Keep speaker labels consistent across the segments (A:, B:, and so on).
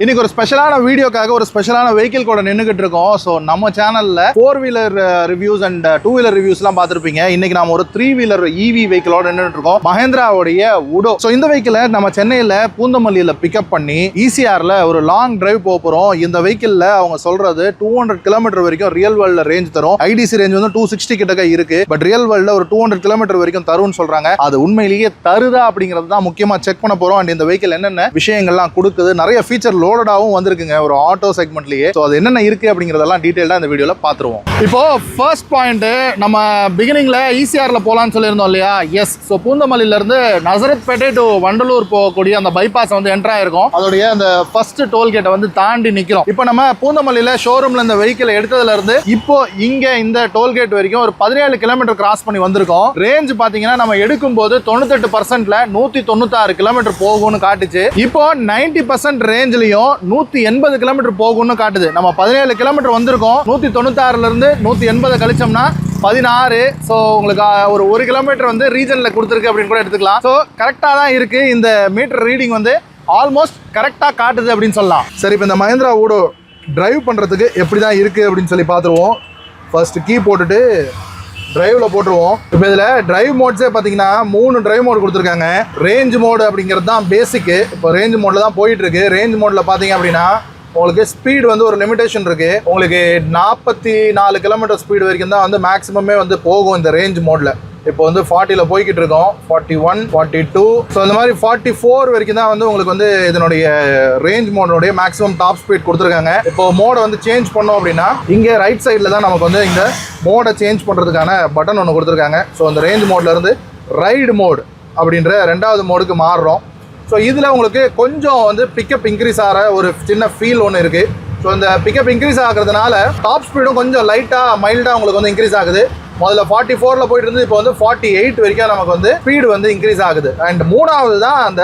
A: இன்னைக்கு ஒரு ஸ்பெஷலான வீடியோக்காக ஒரு ஸ்பெஷலான வெஹிக்கிள் கூட நின்றுகிட்டு இருக்கோம். ஸோ நம்ம சேனல்ல 4-வீலர் ரிவ்யூஸ் அண்ட் 2-வீலர் ரிவ்யூஸ்லாம் பார்த்துருப்பீங்க. இன்னைக்கு நாம ஒரு 3-வீலர் இவி வெஹிக்கிளோட நின்றுட்டு இருக்கோம், மஹேந்திராவுடைய உடோ. ஸோ இந்த வெஹிக்கிளை நம்ம சென்னையில் பூந்தமல்லியில் பிக்கப் பண்ணி ஈசிஆர்ல ஒரு லாங் டிரைவ் போகிறோம். இந்த வெஹிக்கிளில் அவங்க சொல்றது 200 கிலோமீட்டர் வரைக்கும் ரியல் வேர்ல்ட்ல ரேஞ்ச் தரும். ஐடிசி ரேஞ்ச் வந்து 260 கிட்ட இருக்கு. பட் ரியல் வேர்ல்ட்ல ஒரு 200 கிலோமீட்டர் வரைக்கும் தரும்னு சொல்றாங்க. அது உண்மையிலேயே தருதா அப்படிங்கிறது தான் முக்கியமா செக் பண்ண போறோம். அண்ட் இந்த வெஹிக்கிள் என்னென்ன விஷயங்கள்லாம் கொடுக்குது, நிறைய ஃபீச்சர் லோடடாவும் வந்திருக்குங்க ஒரு ஆட்டோ செக்மெண்ட்லயே. சோ அது என்னென்ன இருக்கு அப்படிங்கறதெல்லாம் டீடைலா இந்த வீடியோல பாத்துருவோம். இப்போ ஃபர்ஸ்ட் பாயிண்ட், நம்ம பிகினிங்ல ஈசிஆர்ல போலாம்னு சொல்லியிருந்தோம் இல்லையா? எஸ். சோ பூந்தமல்லியில இருந்து நசரத்பேட்டை டு வண்டலூர் போகக்கூடிய அந்த பைபாஸ் வந்து என்டர் ஆயிருக்கும். அதோடைய அந்த ஃபர்ஸ்ட் டோல்கேட்டை வந்து தாண்டி நிக்கிறோம். இப்போ நம்ம பூந்தமல்லியில ஷோரூம்ல இந்த வெஹிக்கிள் எடுத்ததுல இருந்து இப்போ இங்க இந்த டோல்கேட் வரைக்கும் ஒரு 17 கிலோமீட்டர் கிராஸ் பண்ணி வந்திருக்கோம். ரேஞ்ச் பாத்தீங்கன்னா நம்ம எடுக்கும் போது 98%ல 196 கிலோமீட்டர் போகும்னு காட்டுச்சு. இப்போ 90% ரேஞ்சிலையும் 180 கிலோமீட்டர் போகும்னு காட்டுது. நம்ம 17 கிலோமீட்டர் வந்திருக்கோம். 196ல இருந்து 180 கழிச்சோம்னா 16. ஸோ உங்களுக்கு ஒரு கிலோமீட்டர் வந்து ரீஜன்ல கொடுத்துருக்கு அப்படின்னு கூட எடுத்துக்கலாம். ஸோ கரெக்டாக தான் இருக்கு. இந்த மீட்டர் ரீடிங் வந்து ஆல்மோஸ்ட் கரெக்டாக காட்டுது அப்படின்னு சொல்லலாம். சரி, இப்போ இந்த மஹேந்திரா ஊடோ டிரைவ் பண்ணுறதுக்கு எப்படி தான் இருக்கு அப்படின்னு சொல்லி பார்த்துருவோம். ஃபர்ஸ்ட் கீ போட்டுட்டு டிரைவ்ல போட்டுருவோம். இப்போ இதில் டிரைவ் மோட்ஸே பார்த்தீங்கன்னா 3 டிரைவ் மோட் கொடுத்துருக்காங்க. ரேஞ்ச் மோடு அப்படிங்கிறது தான் பேசிக்கு. இப்போ ரேஞ்ச் மோட்ல தான் போயிட்டு இருக்கு. ரேஞ்ச் மோட்ல பார்த்தீங்க அப்படின்னா உங்களுக்கு ஸ்பீடு வந்து ஒரு லிமிடேஷன் இருக்கு. உங்களுக்கு 44 கிலோமீட்டர் ஸ்பீடு வரைக்கும் தான் வந்து மேக்ஸிமமே வந்து போகும் இந்த ரேஞ்ச் மோட்ல. இப்போ வந்து 40ல போய்கிட்டு இருக்கோம். 41, 42. ஸோ இந்த மாதிரி 44 வரைக்கும் தான் வந்து உங்களுக்கு வந்து இதனுடைய ரேஞ்ச் மோடனுடைய மேக்ஸிமம் டாப் ஸ்பீட் கொடுத்துருக்காங்க. இப்போ மோடை வந்து சேஞ்ச் பண்ணோம் அப்படின்னா இங்கே ரைட் சைடில் தான் நமக்கு வந்து இந்த மோடை சேஞ்ச் பண்ணுறதுக்கான பட்டன் ஒன்று கொடுத்துருக்காங்க. ஸோ அந்த ரேஞ்ச் மோட்ல இருந்து ரைடு மோட் அப்படின்ற 2வது மோடுக்கு மாறுறோம். ஸோ இதில் உங்களுக்கு கொஞ்சம் வந்து பிக்கப் இன்க்ரீஸ் ஆகிற ஒரு சின்ன ஃபீல் ஒன்று இருக்குது. ஸோ இந்த பிக்கப் இன்க்ரீஸ் ஆகிறதுனால டாப் ஸ்பீடும் கொஞ்சம் லைட்டாக மைல்டாக உங்களுக்கு வந்து இன்க்ரீஸ் ஆகுது. முதல்ல 44ல போயிட்டு இருந்து இப்போ வந்து 48 வரைக்கும் நமக்கு வந்து ஸ்பீடு வந்து இன்க்ரீஸ் ஆகுது. அண்ட் 3வது தான் அந்த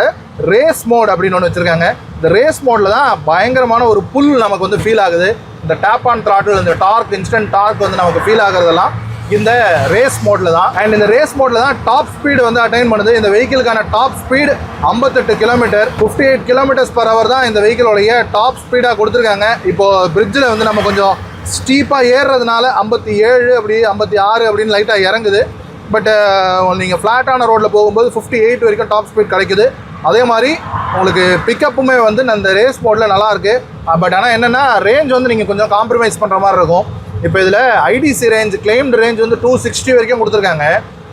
A: ரேஸ் மோட் அப்படின்னு ஒன்று வச்சிருக்காங்க. இந்த ரேஸ் மோட்ல தான் பயங்கரமான ஒரு புல் நமக்கு வந்து ஃபீல் ஆகுது. இந்த டேப் ஆன் த்ராட்டில் இந்த டார்க், இன்ஸ்டன்ட் டார்க் வந்து நமக்கு ஃபீல் ஆகுறதெல்லாம் இந்த ரேஸ் மோட்ல தான். அண்ட் இந்த ரேஸ் மோட்ல தான் டாப் ஸ்பீடு வந்து அட்டைன் பண்ணுது. இந்த வெஹிக்கிளுக்கான top speed 58 kilometre, 58 kilometres per hour தான் இந்த வெஹிக்கிளோடைய டாப் ஸ்பீடாக கொடுத்துருக்காங்க. இப்போ பிரிட்ஜில் வந்து நம்ம கொஞ்சம் ஸ்டீப்பாக ஏறுறதுனால 57 அப்படி 56 அப்படின்னு லைட்டாக இறங்குது. பட் நீங்கள் ஃப்ளாட்டான ரோட்டில் போகும்போது 58 வரைக்கும் டாப் ஸ்பீட் கிடைக்குது. அதே மாதிரி உங்களுக்கு பிக்கப்புமே வந்து அந்த ரேஸ் மோடில் நல்லாயிருக்கு. பட் ஆனால் என்னென்னா ரேஞ்ச் வந்து நீங்கள் கொஞ்சம் காம்ப்ரமைஸ் பண்ணுற மாதிரி இருக்கும். இப்போ இதில் ஐடிசி ரேஞ்ச் கிளைம்டு ரேஞ்ச் வந்து 260 வரைக்கும் கொடுத்துருக்காங்க.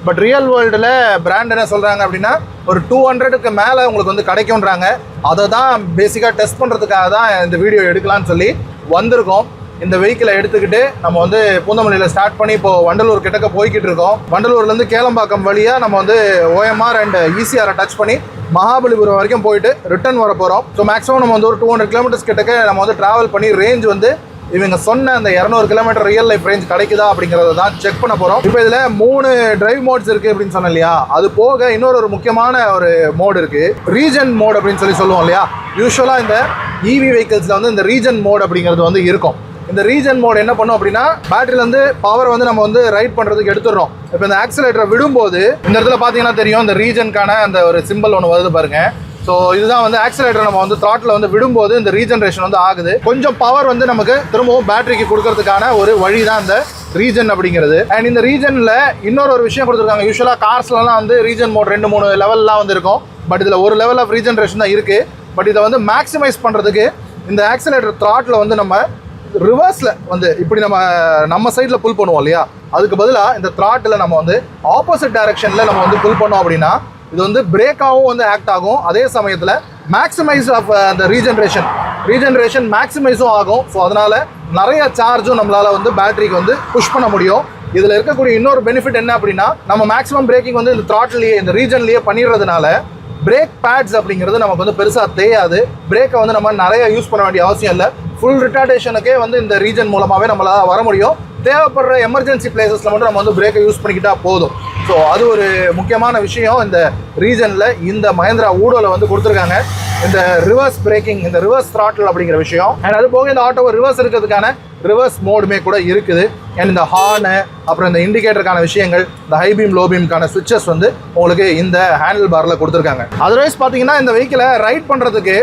A: பட் ரியல் வேர்ல்டில் பிராண்ட் என்ன சொல்கிறாங்க அப்படின்னா ஒரு 200க்கு மேலே உங்களுக்கு வந்து கிடைக்கும்ன்றாங்க. அதை தான் பேசிக்காக டெஸ்ட் பண்ணுறதுக்காக தான் இந்த வீடியோ எடுக்கலான்னு சொல்லி வந்திருக்கோம். இந்த வெஹிக்கிளை எடுத்துக்கிட்டு நம்ம வந்து பூந்தமல்லியில் ஸ்டார்ட் பண்ணி இப்போ வண்டலூர் கிட்டக்க போய்கிட்டு இருக்கோம். வண்டலூர்லேருந்து கேளம்பாக்கம் வழியாக நம்ம வந்து OMR அண்ட் ECR டச் பண்ணி மகாபலிபுரம் வரைக்கும் போயிட்டு ரிட்டர்ன் வர போகிறோம். ஸோ மேக்ஸிமம் நம்ம வந்து ஒரு 200 கிலோமீட்டர்ஸ் கிட்டக்க நம்ம வந்து ட்ராவல் பண்ணி ரேஞ்ச் வந்து இவங்க சொன்ன அந்த 200 கிலோமீட்டர் ரியல் லைஃப் ரேஞ்ச் கிடைக்குதா அப்படிங்கிறத தான் செக் பண்ண போகிறோம். இப்போ இதில் 3 டிரைவ் மோட்ஸ் இருக்குது அப்படின்னு சொன்னேன் இல்லையா? அது போக இன்னொரு முக்கியமான ஒரு மோடு இருக்குது, ரீஜன் மோட் அப்படின்னு சொல்லி சொல்லுவோம் இல்லையா? யூஸ்வலாக இந்த EV வெஹிக்கிள்ஸில் வந்து இந்த ரீஜன் மோட் அப்படிங்கிறது வந்து இருக்கும். இந்த ரீஜன் மோட் என்ன பண்ணும் அப்படின்னா பேட்டரியிலேருந்து பவர் வந்து நம்ம வந்து ரைட் பண்ணுறதுக்கு எடுத்துடுறோம். இப்போ இந்த ஆக்சிலேட்டரை விடும்போது இந்த இடத்துல பார்த்தீங்கன்னா தெரியும், இந்த ரீஜனுக்கான அந்த ஒரு சிம்பிள் ஒன்று வருது பாருங்க. ஸோ இதுதான் வந்து ஆக்சிலேட்டர் நம்ம வந்து த்ராட்டில் வந்து விடும்போது இந்த ரீஜெனரேஷன் வந்து ஆகுது. கொஞ்சம் பவர் வந்து நமக்கு திரும்பவும் பேட்டரிக்கு கொடுக்கறதுக்கான ஒரு வழி தான் இந்த ரீஜன் அப்படிங்கிறது. அண்ட் இந்த ரீஜனில் இன்னொரு விஷயம் கொடுத்துருக்காங்க. யூஸ்வலாக கார்ஸ்லாம் வந்து ரீஜன் மோட் 2-3 லெவல்லாம் வந்து இருக்கும். பட் இதில் ஒரு லெவல் ஆஃப் ரீஜெனரேஷன் தான் இருக்குது. பட் இதை வந்து மேக்ஸிமைஸ் பண்ணுறதுக்கு இந்த ஆக்சிலேட்டர் த்ராட்டில் வந்து நம்ம ரிவர்ஸில் வந்து இப்படி நம்ம சைடில் புல் பண்ணுவோம் இல்லையா? அதுக்கு பதிலாக இந்த த்ராட்டில் நம்ம வந்து ஆப்போசிட் டைரக்ஷனில் நம்ம வந்து புல் பண்ணோம் அப்படின்னா இது வந்து பிரேக்காகவும் வந்து ஆக்ட் ஆகும். அதே சமயத்தில் மேக்ஸிமைஸ் ஆஃப் அந்த ரீஜெனரேஷன் மேக்ஸிமைஸும் ஆகும். ஸோ அதனால் நிறைய சார்ஜும் நம்மளால் வந்து பேட்டரிக்கு வந்து புஷ் பண்ண முடியும். இதில் இருக்கக்கூடிய இன்னொரு பெனிஃபிட் என்ன அப்படின்னா நம்ம மேக்ஸிமம் பிரேக்கிங் வந்து இந்த த்ராட்டிலேயே இந்த ரீஜன்லேயே பண்ணிடுறதுனால பிரேக் பேட்ஸ் அப்படிங்கிறது நமக்கு வந்து பெருசாக தேயாது. பிரேக்கை வந்து நம்ம நிறைய யூஸ் பண்ண வேண்டிய அவசியம் இல்லை. ஃபுல் ரிட்டார்டேஷனுக்கே வந்து இந்த ரீஜன் மூலமாகவே நம்மளால் வர முடியும். தேவைப்படுற எமர்ஜென்சி பிளேசஸில் மட்டும் நம்ம வந்து பிரேக்கை யூஸ் பண்ணிக்கிட்டா போதும். ஸோ அது ஒரு முக்கியமான விஷயம் இந்த ரீஜனில் இந்த மஹேந்திரா ஊடோவில் வந்து கொடுத்துருக்காங்க. இந்த ரிவர்ஸ் பிரேக்கிங், இந்த ரிவர்ஸ் த்ராட்டில் அப்படிங்கிற விஷயம். அண்ட் அது போக இந்த ஆட்டோவை ரிவர்ஸ் இருக்கிறதுக்கான ரிவர்ஸ் மோடுமே கூட இருக்குது. அண்ட் இந்த ஹார்னு, அப்புறம் இந்த இண்டிகேட்டருக்கான விஷயங்கள், இந்த ஹை பீம் லோ பீம்கான சுவிட்சஸ் வந்து உங்களுக்கு இந்த ஹேண்டில் பாரில் கொடுத்துருக்காங்க. அதர்வைஸ் பார்த்தீங்கன்னா இந்த வெஹிக்கிளை ரைட் பண்ணுறதுக்கு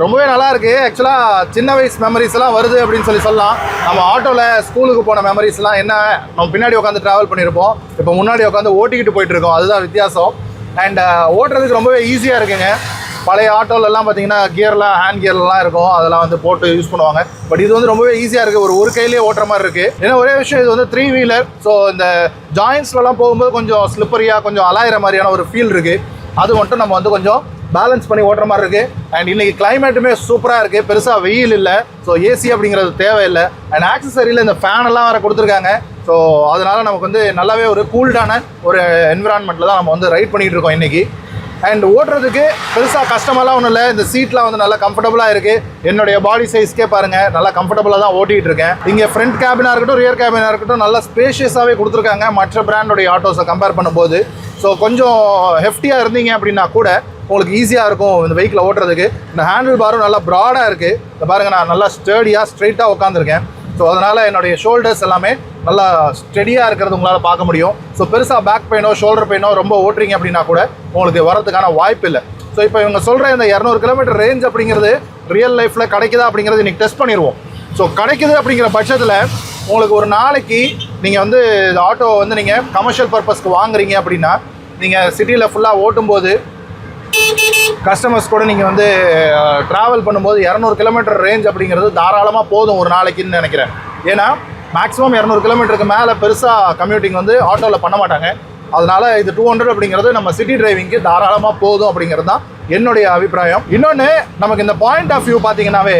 A: ரொம்பவே நல்லா இருக்கு. ஆக்சுவலா சின்ன வயசு மெமரிஸ் எல்லாம் வருது அப்படின்னு சொல்லலாம். நம்ம ஆட்டோல ஸ்கூலுக்கு போன மெமரிஸ் எல்லாம் என்ன, நம்ம பின்னாடி உட்காந்து டிராவல் பண்ணியிருப்போம், இப்போ முன்னாடி உட்காந்து ஓட்டிக்கிட்டு போயிட்டு இருக்கோம். அதுதான் வித்தியாசம். அண்ட் ஓட்டுறதுக்கு ரொம்பவே ஈஸியாக இருக்குங்க. பழைய ஆட்டோலெல்லாம் பார்த்தீங்கன்னா கியர்லாம் ஹேண்ட் கியர்லாம் இருக்கும், அதெல்லாம் வந்து போட்டு யூஸ் பண்ணுவாங்க. பட் இது வந்து ரொம்பவே ஈஸியாக இருக்குது, ஒரு கையிலேயே ஓட்டுற மாதிரி இருக்குது. ஏன்னா ஒரே விஷயம், இது வந்து 3 வீலர். ஸோ இந்த ஜாயின்ஸ்லலாம் போகும்போது கொஞ்சம் ஸ்லிப்பரியாக கொஞ்சம் அலாயிற மாதிரியான ஒரு ஃபீல் இருக்குது. அது மட்டும் நம்ம வந்து கொஞ்சம் பேலன்ஸ் பண்ணி ஓட்டுற மாதிரி இருக்குது. அண்ட் இன்றைக்கி கிளைமேட்டுமே சூப்பராக இருக்குது, பெருசாக வெயில் இல்லை. ஸோ ஏசி அப்படிங்கிறது தேவையில்லை. அண்ட் ஆக்சசரியில் இந்த ஃபேனெல்லாம் வேறு கொடுத்துருக்காங்க. ஸோ அதனால் நமக்கு வந்து நல்லாவே ஒரு கூல்டான ஒரு என்விரான்மெண்ட்டில் தான் நம்ம வந்து ரைட் பண்ணிகிட்டு இருக்கோம் இன்றைக்கி. அண்ட் ஓட்டுறதுக்கு பெருசாக கஷ்டமெல்லாம் ஒன்றும் இல்லை. இந்த சீட்லாம் வந்து நல்லா கம்ஃபர்டபுளாக இருக்குது. என்னுடைய பாடி சைஸ்க்கே பாருங்கள், நல்லா கம்ஃபர்டபுளாக தான் ஓட்டிகிட்டு இருக்கேன். இங்கே ஃப்ரண்ட் கேபினாக இருக்கட்டும், ரியர் கேபினாக இருக்கட்டும், நல்லா ஸ்பேஷியஸாகவே கொடுத்துருக்காங்க மற்ற பிராண்டோடைய ஆட்டோஸை கம்பேர் பண்ணும்போது. ஸோ கொஞ்சம் ஹெஃப்டியாக இருந்தீங்க அப்படின்னா கூட உங்களுக்கு ஈஸியாக இருக்கும் இந்த வெஹிக்கிளை ஓட்டுறதுக்கு. இந்த ஹேண்டில் பாரும் நல்லா ப்ராடாக இருக்குது. இதை பாருங்கள், நான் நல்லா ஸ்டர்டியாக ஸ்ட்ரைட்டாக உட்காந்துருக்கேன். ஸோ அதனால் என்னுடைய ஷோல்டர்ஸ் எல்லாமே நல்லா ஸ்டெடியாக இருக்கிறது உங்களால் பார்க்க முடியும். ஸோ பெருசாக பேக் பெயினோ ஷோல்டர் பெயினோ ரொம்ப ஓட்டுறீங்க அப்படின்னா கூட உங்களுக்கு வரதுக்கான வாய்ப்பு இல்லை. ஸோ இப்போ இவங்க சொல்கிற இந்த 200 கிலோமீட்டர் ரேஞ்ச் அப்படிங்கிறது ரியல் லைஃப்பில் கிடைக்குதா அப்படிங்கிறது இன்றைக்கி டெஸ்ட் பண்ணிடுவோம். ஸோ கிடைக்குது அப்படிங்கிற பட்சத்தில் உங்களுக்கு ஒரு நாளைக்கு நீங்கள் வந்து ஆட்டோ வந்து நீங்கள் கமர்ஷியல் பர்பஸ்க்கு வாங்குறீங்க அப்படின்னா, நீங்கள் சிட்டியில் ஃபுல்லாக ஓட்டும்போது கஸ்டமர்ஸ் கூட நீங்கள் வந்து ட்ராவல் பண்ணும்போது 200 கிலோமீட்டர் ரேஞ்ச் அப்படிங்கிறது தாராளமாக போதும் ஒரு நாளைக்குன்னு நினைக்கிறேன். ஏன்னா மேக்ஸிமம் 200 கிலோமீட்டருக்கு மேலே பெருசாக கம்யூட்டிங் வந்து ஆட்டோவில் பண்ண மாட்டாங்க. அதனால் இது 200 அப்படிங்கிறது நம்ம சிட்டி டிரைவிங்க்கு தாராளமாக போதும் அப்படிங்கிறது தான் என்னுடைய அபிப்பிராயம். இன்னொன்று, நமக்கு இந்த பாயிண்ட் ஆஃப் வியூ பார்த்தீங்கன்னாவே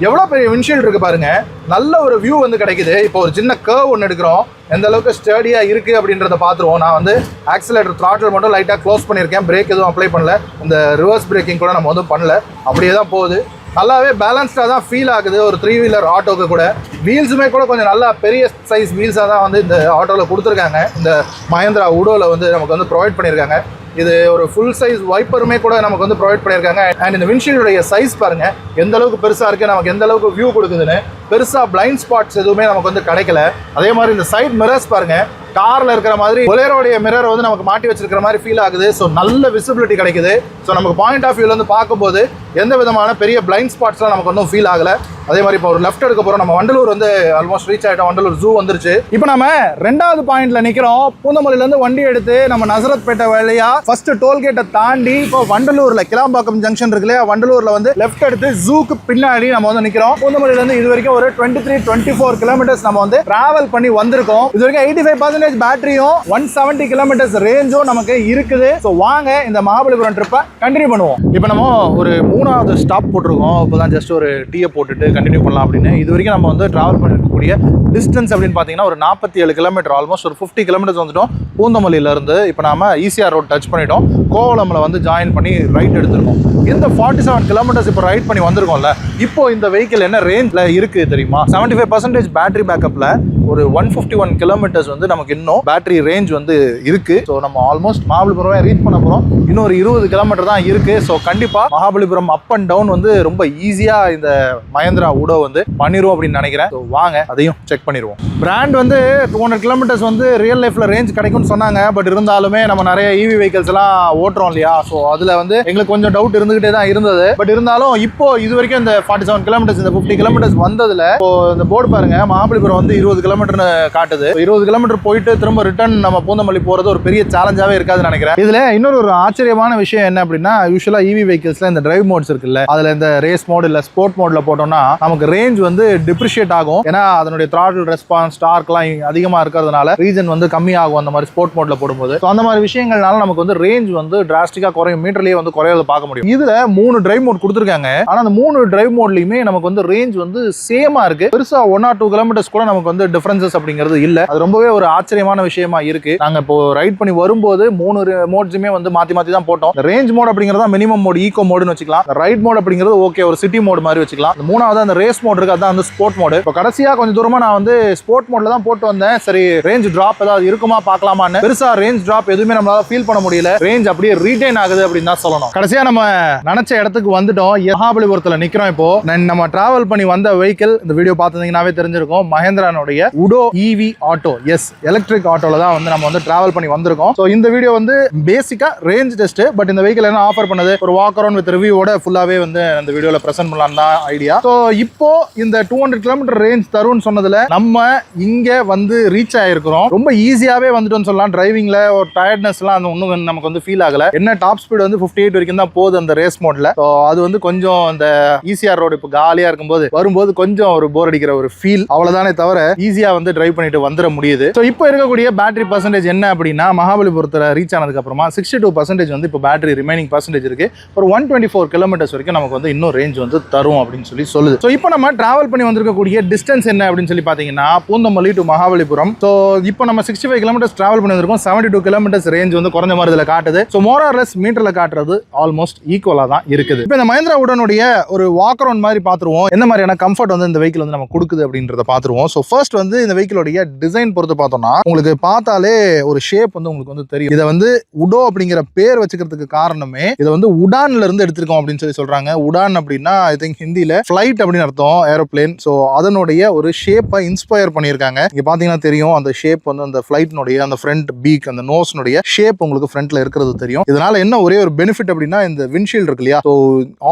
A: எவ்வளோ பெரிய விண்ட்ஷீல்டு இருக்குது பாருங்கள். நல்ல ஒரு வியூ வந்து கிடைக்குது. இப்போ ஒரு சின்ன கர்வ் ஒன்று எடுக்கிறோம், எந்த அளவுக்கு ஸ்டடியாக இருக்குது அப்படின்றத பார்த்துருவோம். நான் வந்து ஆக்சிலேட்டர் த்ராட்டில் மட்டும் லைட்டாக க்ளோஸ் பண்ணியிருக்கேன், பிரேக் எதுவும் அப்ளை பண்ணல. இந்த ரிவர்ஸ் பிரேக்கிங் கூட நம்ம வந்து பண்ணல, அப்படியே தான் போகுது. நல்லாவே பேலன்ஸ்டாக தான் ஃபீல் ஆகுது ஒரு 3 வீலர் ஆட்டோவுக்கு கூட. வீல்ஸுமே கூட கொஞ்சம் நல்லா பெரிய சைஸ் வீல்ஸாக தான் வந்து இந்த ஆட்டோவில் கொடுத்துருக்காங்க. இந்த மஹேந்திரா உடோவில் வந்து நமக்கு வந்து ப்ரொவைட் பண்ணியிருக்காங்க. இது ஒரு ஃபுல் சைஸ் வைப்பருமே கூட நமக்கு வந்து ப்ரொவைட் பண்ணியிருக்காங்க. அண்ட் இந்த விண்ட்ஷீல்டுடைய சைஸ் பாருங்கள் எந்த அளவுக்கு பெருசாக இருக்குது, நமக்கு எந்த அளவுக்கு வியூ கொடுக்குதுன்னு. பெருசாக பிளைண்ட் ஸ்பாட்ஸ் எதுவுமே நமக்கு வந்து கிடைக்கல. அதே மாதிரி இந்த சைட் மிரர்ஸ் பாருங்கள், காரில் இருக்கிற மாதிரி பொலேரோடைய மிரர் வந்து நமக்கு மாட்டி வச்சிருக்கிற மாதிரி ஃபீல் ஆகுது. ஸோ நல்ல விசிபிலிட்டி கிடைக்குது. ஸோ நமக்கு பாயிண்ட் ஆஃப் வியூலேருந்து பார்க்கும்போது எந்த விதமான பெரிய பிளைண்ட் ஸ்பாட்ஸ்லாம் நமக்கு ஒன்றும் ஃபீல் ஆகலை. அதே மாதிரி இப்போ ஒரு லெஃப்ட் எடுக்க போகிறோம். நம்ம வண்டலூர் வந்து ஆல்மோஸ்ட் ரீச் ஆகிட்டோம். வண்டலூர் ஜூ வந்துருச்சு. இப்போ நம்ம 2வது பாயிண்ட்ல நிற்கிறோம். பூந்தமல்லியிலேருந்து வண்டி எடுத்து நம்ம நசரத்பேட்டை வழியாக ஃபர்ஸ்ட் டோல்கேட்டை தாண்டி இப்போ வண்டலூரில் கிளாம்பாக்கம் ஜங்ஷன் இருக்கு இல்லையா, வண்டலூரில் வந்து லெஃப்ட் எடுத்து ஜூக்கு பின்னாடி நம்ம வந்து நிற்கிறோம். பூந்தமல்லியிலேருந்து இது வரைக்கும் ஒரு 23-24 கிலோமீட்டர்ஸ் நம்ம வந்து டிராவல் பண்ணி வந்திருக்கோம். இது வரைக்கும் 85% பேட்டரியும் 170 கிலோமீட்டர்ஸ் ரேஞ்சும் நமக்கு இருக்குது. ஸோ வாங்க இந்த மகாபலிபுரம் ட்ரிப்பை கண்டினியூ பண்ணுவோம். இப்போ நம்ம ஒரு 3வது ஸ்டாப் போட்டிருக்கோம். இப்போ தான் ஜஸ்ட் ஒரு டீயை போட்டுட்டு கண்டினியூ பண்ணலாம் அப்படின்னு. இது வரைக்கும் நம்ம வந்து டிராவல் பண்ணிருக்கக்கூடிய டிஸ்டன்ஸ் அப்படின்னு பார்த்தீங்கன்னா ஒரு 47 கிலோமீட்டர், ஆல்மோஸ்ட் ஒரு 50 கிலோமீட்டர்ஸ் வந்துட்டோம் பூந்தமல்லியிலேருந்து. இப்போ நாம ஈசிஆர் ரோட் டச் பண்ணிட்டோம். கோவளமில் வந்து ஜாயின் பண்ணி ரைட் எடுத்துருக்கோம். இந்த 47 கிலோமீட்டர்ஸ் இப்போ ரைட் பண்ணி வந்திருக்கோம்ல, இப்போ இந்த வெஹிக்கிள் என்ன ரேஞ்சில் இருக்குது தெரியுமா? 75% பேட்டரி பேக்கப்பில் ஒரு 151 கிலோமீட்டர்ஸ் வந்து நமக்கு இன்னும் பேட்டரி ரேஞ்ச் வந்து இருக்கு. ஸோ நம்ம ஆல்மோஸ்ட் மகாபலிபுரம் ரீச் பண்ண போகிறோம். இன்னும் ஒரு 20 கிலோமீட்டர் தான் இருக்கு. ஸோ கண்டிப்பாக மகாபலிபுரம் அப் அண்ட் டவுன் வந்து ரொம்ப ஈஸியாக இந்த மஹேந்திரா உடோ வந்து பண்ணிடுவோம் அப்படின்னு நினைக்கிறேன். ஸோ வாங்க அதையும் செக் பண்ணிடுவோம். பிராண்ட் வந்து 200 கிலோமீட்டர்ஸ் வந்து ரியல் லைஃப்ல ரேஞ்ச் கிடைக்கும்னு சொன்னாங்க. பட் இருந்தாலுமே நம்ம நிறைய இவி வெஹிக்கல்ஸ் எல்லாம் ஓட்டுறோம் இல்லையா, ஸோ அதில் வந்து எங்களுக்கு கொஞ்சம் டவுட் இருந்துகிட்டே தான் இருந்தது. பட் இருந்தாலும் இப்போ இது வரைக்கும் இந்த 47 கிலோமீட்டர்ஸ், இந்த 50 கிலோமீட்டர்ஸ் வந்ததுல இப்போ இந்த போர்டு பாருங்க, மகாபலிபுரம் வந்து 20 கிலோமீட்டர்னு காட்டுது. 20 கிலோமீட்டர் போயிட்டு திரும்ப ரிட்டர்ன் நம்ம பூந்தமல்லி போறது ஒரு பெரிய சேலஞ்சாவே இருக்காதுன்னு நினைக்கிறேன். இதுல இன்னொரு ஒரு ஆச்சரியமான விஷயம் என்ன அப்படின்னா, யூஸ்வலா இவி வெஹிக்கிள்ஸ்ல இந்த டிரைவ் மோட்ஸ் இருக்குல்ல, அதுல இந்த ரேஸ் மோட் இல்ல ஸ்போர்ட் மோட்ல போட்டோம்னா நமக்கு ரேஞ்ச் வந்து டிப்ரிஷியேட் ஆகும். ஏன்னா அதனுடைய த்ராட்டில் ரெஸ்பான்ஸ் டார்க்லாம் அதிகமா இருக்கிறதுனால ரீஜன் வந்து கம்மி ஆகும் அந்த மாதிரி ஸ்போர்ட் மோட்ல போடும்போது. அந்த மாதிரி விஷயங்கள்னால நமக்கு வந்து ரேஞ்ச் வந்து டிராஸ்டிக்கா குறையும், மீட்டர்லயே வந்து குறையதை பார்க்க முடியும். இதுல 3 டிரைவ் மோட் கொடுத்துருக்காங்க. ஆனா அந்த 3 டிரைவ் மோட்லயுமே நமக்கு வந்து ரேஞ்ச் வந்து சேமா இருக்கு. பெருசா 1 or 2 கிலோமீட்டர்ஸ் கூட நமக்கு வந்து டிஃபரன்சஸ் அப்படிங்கிறது இல்ல. அது ரொம்பவே ஒரு ஆச்சரியமான விஷயமா இருக்கு. நாங்க இப்போ ரைட் பண்ணி வரும்போது 3 மோட்ஸுமே வந்து மாத்தி மாத்தி தான் போட்டோம். ரேஞ்ச் மோட் அப்படிங்கிறது மினிமம் மோட், ஈகோ மோடுன்னு வச்சுக்கலாம். ரைட் மோட் அப்படிங்கிறது ஓகே, ஒரு சிட்டி மோட் மாதிரி வச்சுக்கலாம். 3வது வந்து அந்த ரேஸ் மோட் இருக்கு, அதான் வந்து ஸ்போர்ட் மோடு. இப்போ கடைசியாக கொஞ்சம் தூரமா நான் வந்து ஸ்போர்ட் மோட்ல தான் போட்டு வந்தேன். சரி ரேஞ்ச் டிராப் ஏதாவது இருக்குமா பார்க்கலாமான்னு. பெருசா ரேஞ்ச் டிராப் எதுவுமே நம்மளால ஃபீல் பண்ண முடியல. ரேஞ்ச் அப்படியே ரீடைன் ஆகுது அப்படின்னு தான் சொல்லணும். கடைசியா நம்ம நினைச்ச இடத்துக்கு வந்துட்டோம். மகாபலிபுரத்துல நிக்கிறோம். இப்போ நம்ம டிராவல் பண்ணி வந்த வெஹிக்கிள் இந்த வீடியோ பார்த்திருந்தீங்கன்னாவே தெரிஞ்சிருக்கும். மஹேந்திரானுடைய உடோ ஈவி ஆட்டோ. எஸ், எலக்ட்ரிக் ஆட்டோல தான் வந்து நம்ம வந்து டிராவல் பண்ணி வந்திருக்கோம். ஸோ இந்த வீடியோ வந்து பேசிக்கா ரேஞ்ச் டெஸ்ட். பட் இந்த வெஹிக்கிள் என்ன ஆஃபர் பண்ணது, ஒரு வாக் அரவுண்ட் வித் ரிவ்யூவோட ஃபுல்லாவே வந்து இந்த வீடியோல பிரசன்ட் பண்ணலாம் தான் ஐடியா. ஸோ இப்போ இந்த 200 கிலோமீட்டர் ரேஞ்ச் தரும்னு சொன்னதுல நம்ம இங்க வந்து ரீச் ஆயிருக்கிறோம். ரொம்ப ஈஸியாவே வந்துட்டோம்னு சொல்லலாம். டிரைவிங்ல ஒரு டயர்ட்னஸ் எல்லாம் அந்த ஒன்றும் நமக்கு வந்து ஃபீல் ஆகல. என்ன டாப் ஸ்பீட் வந்து 58 வரைக்கும் தான் போகுது அந்த ரேஸ் மோட்ல. ஸோ அது வந்து கொஞ்சம் அந்த ஈசிஆர் ரோடு இப்போ காலியா இருக்கும்போது வரும்போது கொஞ்சம் ஒரு போர் அடிக்கிற ஒரு ஃபீல், அவ்வளவுதானே தவிர ஈஸியா வந்து டிரைவ் பண்ணிட்டு வந்துட முடியுது. ஸோ இப்போ இருக்கக்கூடிய பேட்டரி பர்சன்டேஜ் என்ன அப்படின்னா, மகாபலிபுரத்தில் ரீச் ஆனதுக்கு அப்புறமா 62% வந்து இப்போ பேட்டரி ரிமைனிங் பர்சன்டேஜ் இருக்கு. ஒரு 124 கிலோமீட்டர்ஸ் வரைக்கும் நமக்கு வந்து இன்னும் ரேஞ்ச் வந்து தரும் அப்படின்னு சொல்லி சொல்லுது. ஸோ இப்போ நம்ம டிராவல் பண்ணி வந்திருக்கக்கூடிய டிஸ்டன்ஸ் என்ன அப்படின்னு சொல்லி பார்த்தீங்கன்னா, பூந்தமல்லி டு மகாபலிபுரம். ஸோ இப்போ நம்ம 65 கிலோமீட்டர்ஸ் டிராவல் பண்ணி வந்திருக்கோம். 72 கிலோமீட்டர்ஸ் ரேஞ்ச் வந்து குறைஞ்ச மாதிரி இதில் காட்டுது. ஸோ மோர் ஆர் லெஸ் மீட்டர்ல காட்டுறது ஆல்மோஸ்ட் ஈக்குவலா தான் இருக்குது. இப்போ இந்த மஹேந்திரா உடனுடைய ஒரு வாக் அரவுண்ட் மாதிரி பார்த்துருவோம். என்ன மாதிரியான கம்ஃபர்ட் வந்து இந்த வெஹிக்கிள் வந்து நம்ம கொடுக்குது அப்படின்றத பார்த்துருவோம். ஸோ ஃபர்ஸ்ட் வந்து இந்த வெஹிக்கிளோடைய டிசைன் பொறுத்து பார்த்தோம்னா, உங்களுக்கு பார்த்தாலே ஒரு ஷேப் வந்து உங்களுக்கு வந்து தெரியும். இதை வந்து உடோ அப்படிங்கிற பேர் வச்சுக்கிறதுக்கு காரணமே இதை வந்து உடான்ல இருந்து எடுத்திருக்கோம் அப்படின்னு சொல்லி சொல்றாங்க. உடான் அப்படின்னா ஐ திங்க் ஹிந்தியில ஃபிளைட் அப்படின்னு அர்த்தம், ஏரோப்ளேன். ஸோ அதனுடைய ஒரு ஷேப்பை இன்ஸ்பயர் பண்ணியிருக்காங்க. இங்க பாத்தீங்கன்னா தெரியும் அந்த ஷேப் வந்து அந்த ஃபிளைட்னுடைய அந்த ஃப்ரண்ட் பீக், அந்த நோஸ்னுடைய ஷேப் உங்களுக்கு ஃப்ரண்ட்ல இருக்கிறது தெரியும். இதனால என்ன ஒரே ஒரு பெனிஃபிட் அப்படின்னா, இந்த விண்ட்ஷீல்டு இருக்கு இல்லையா. ஸோ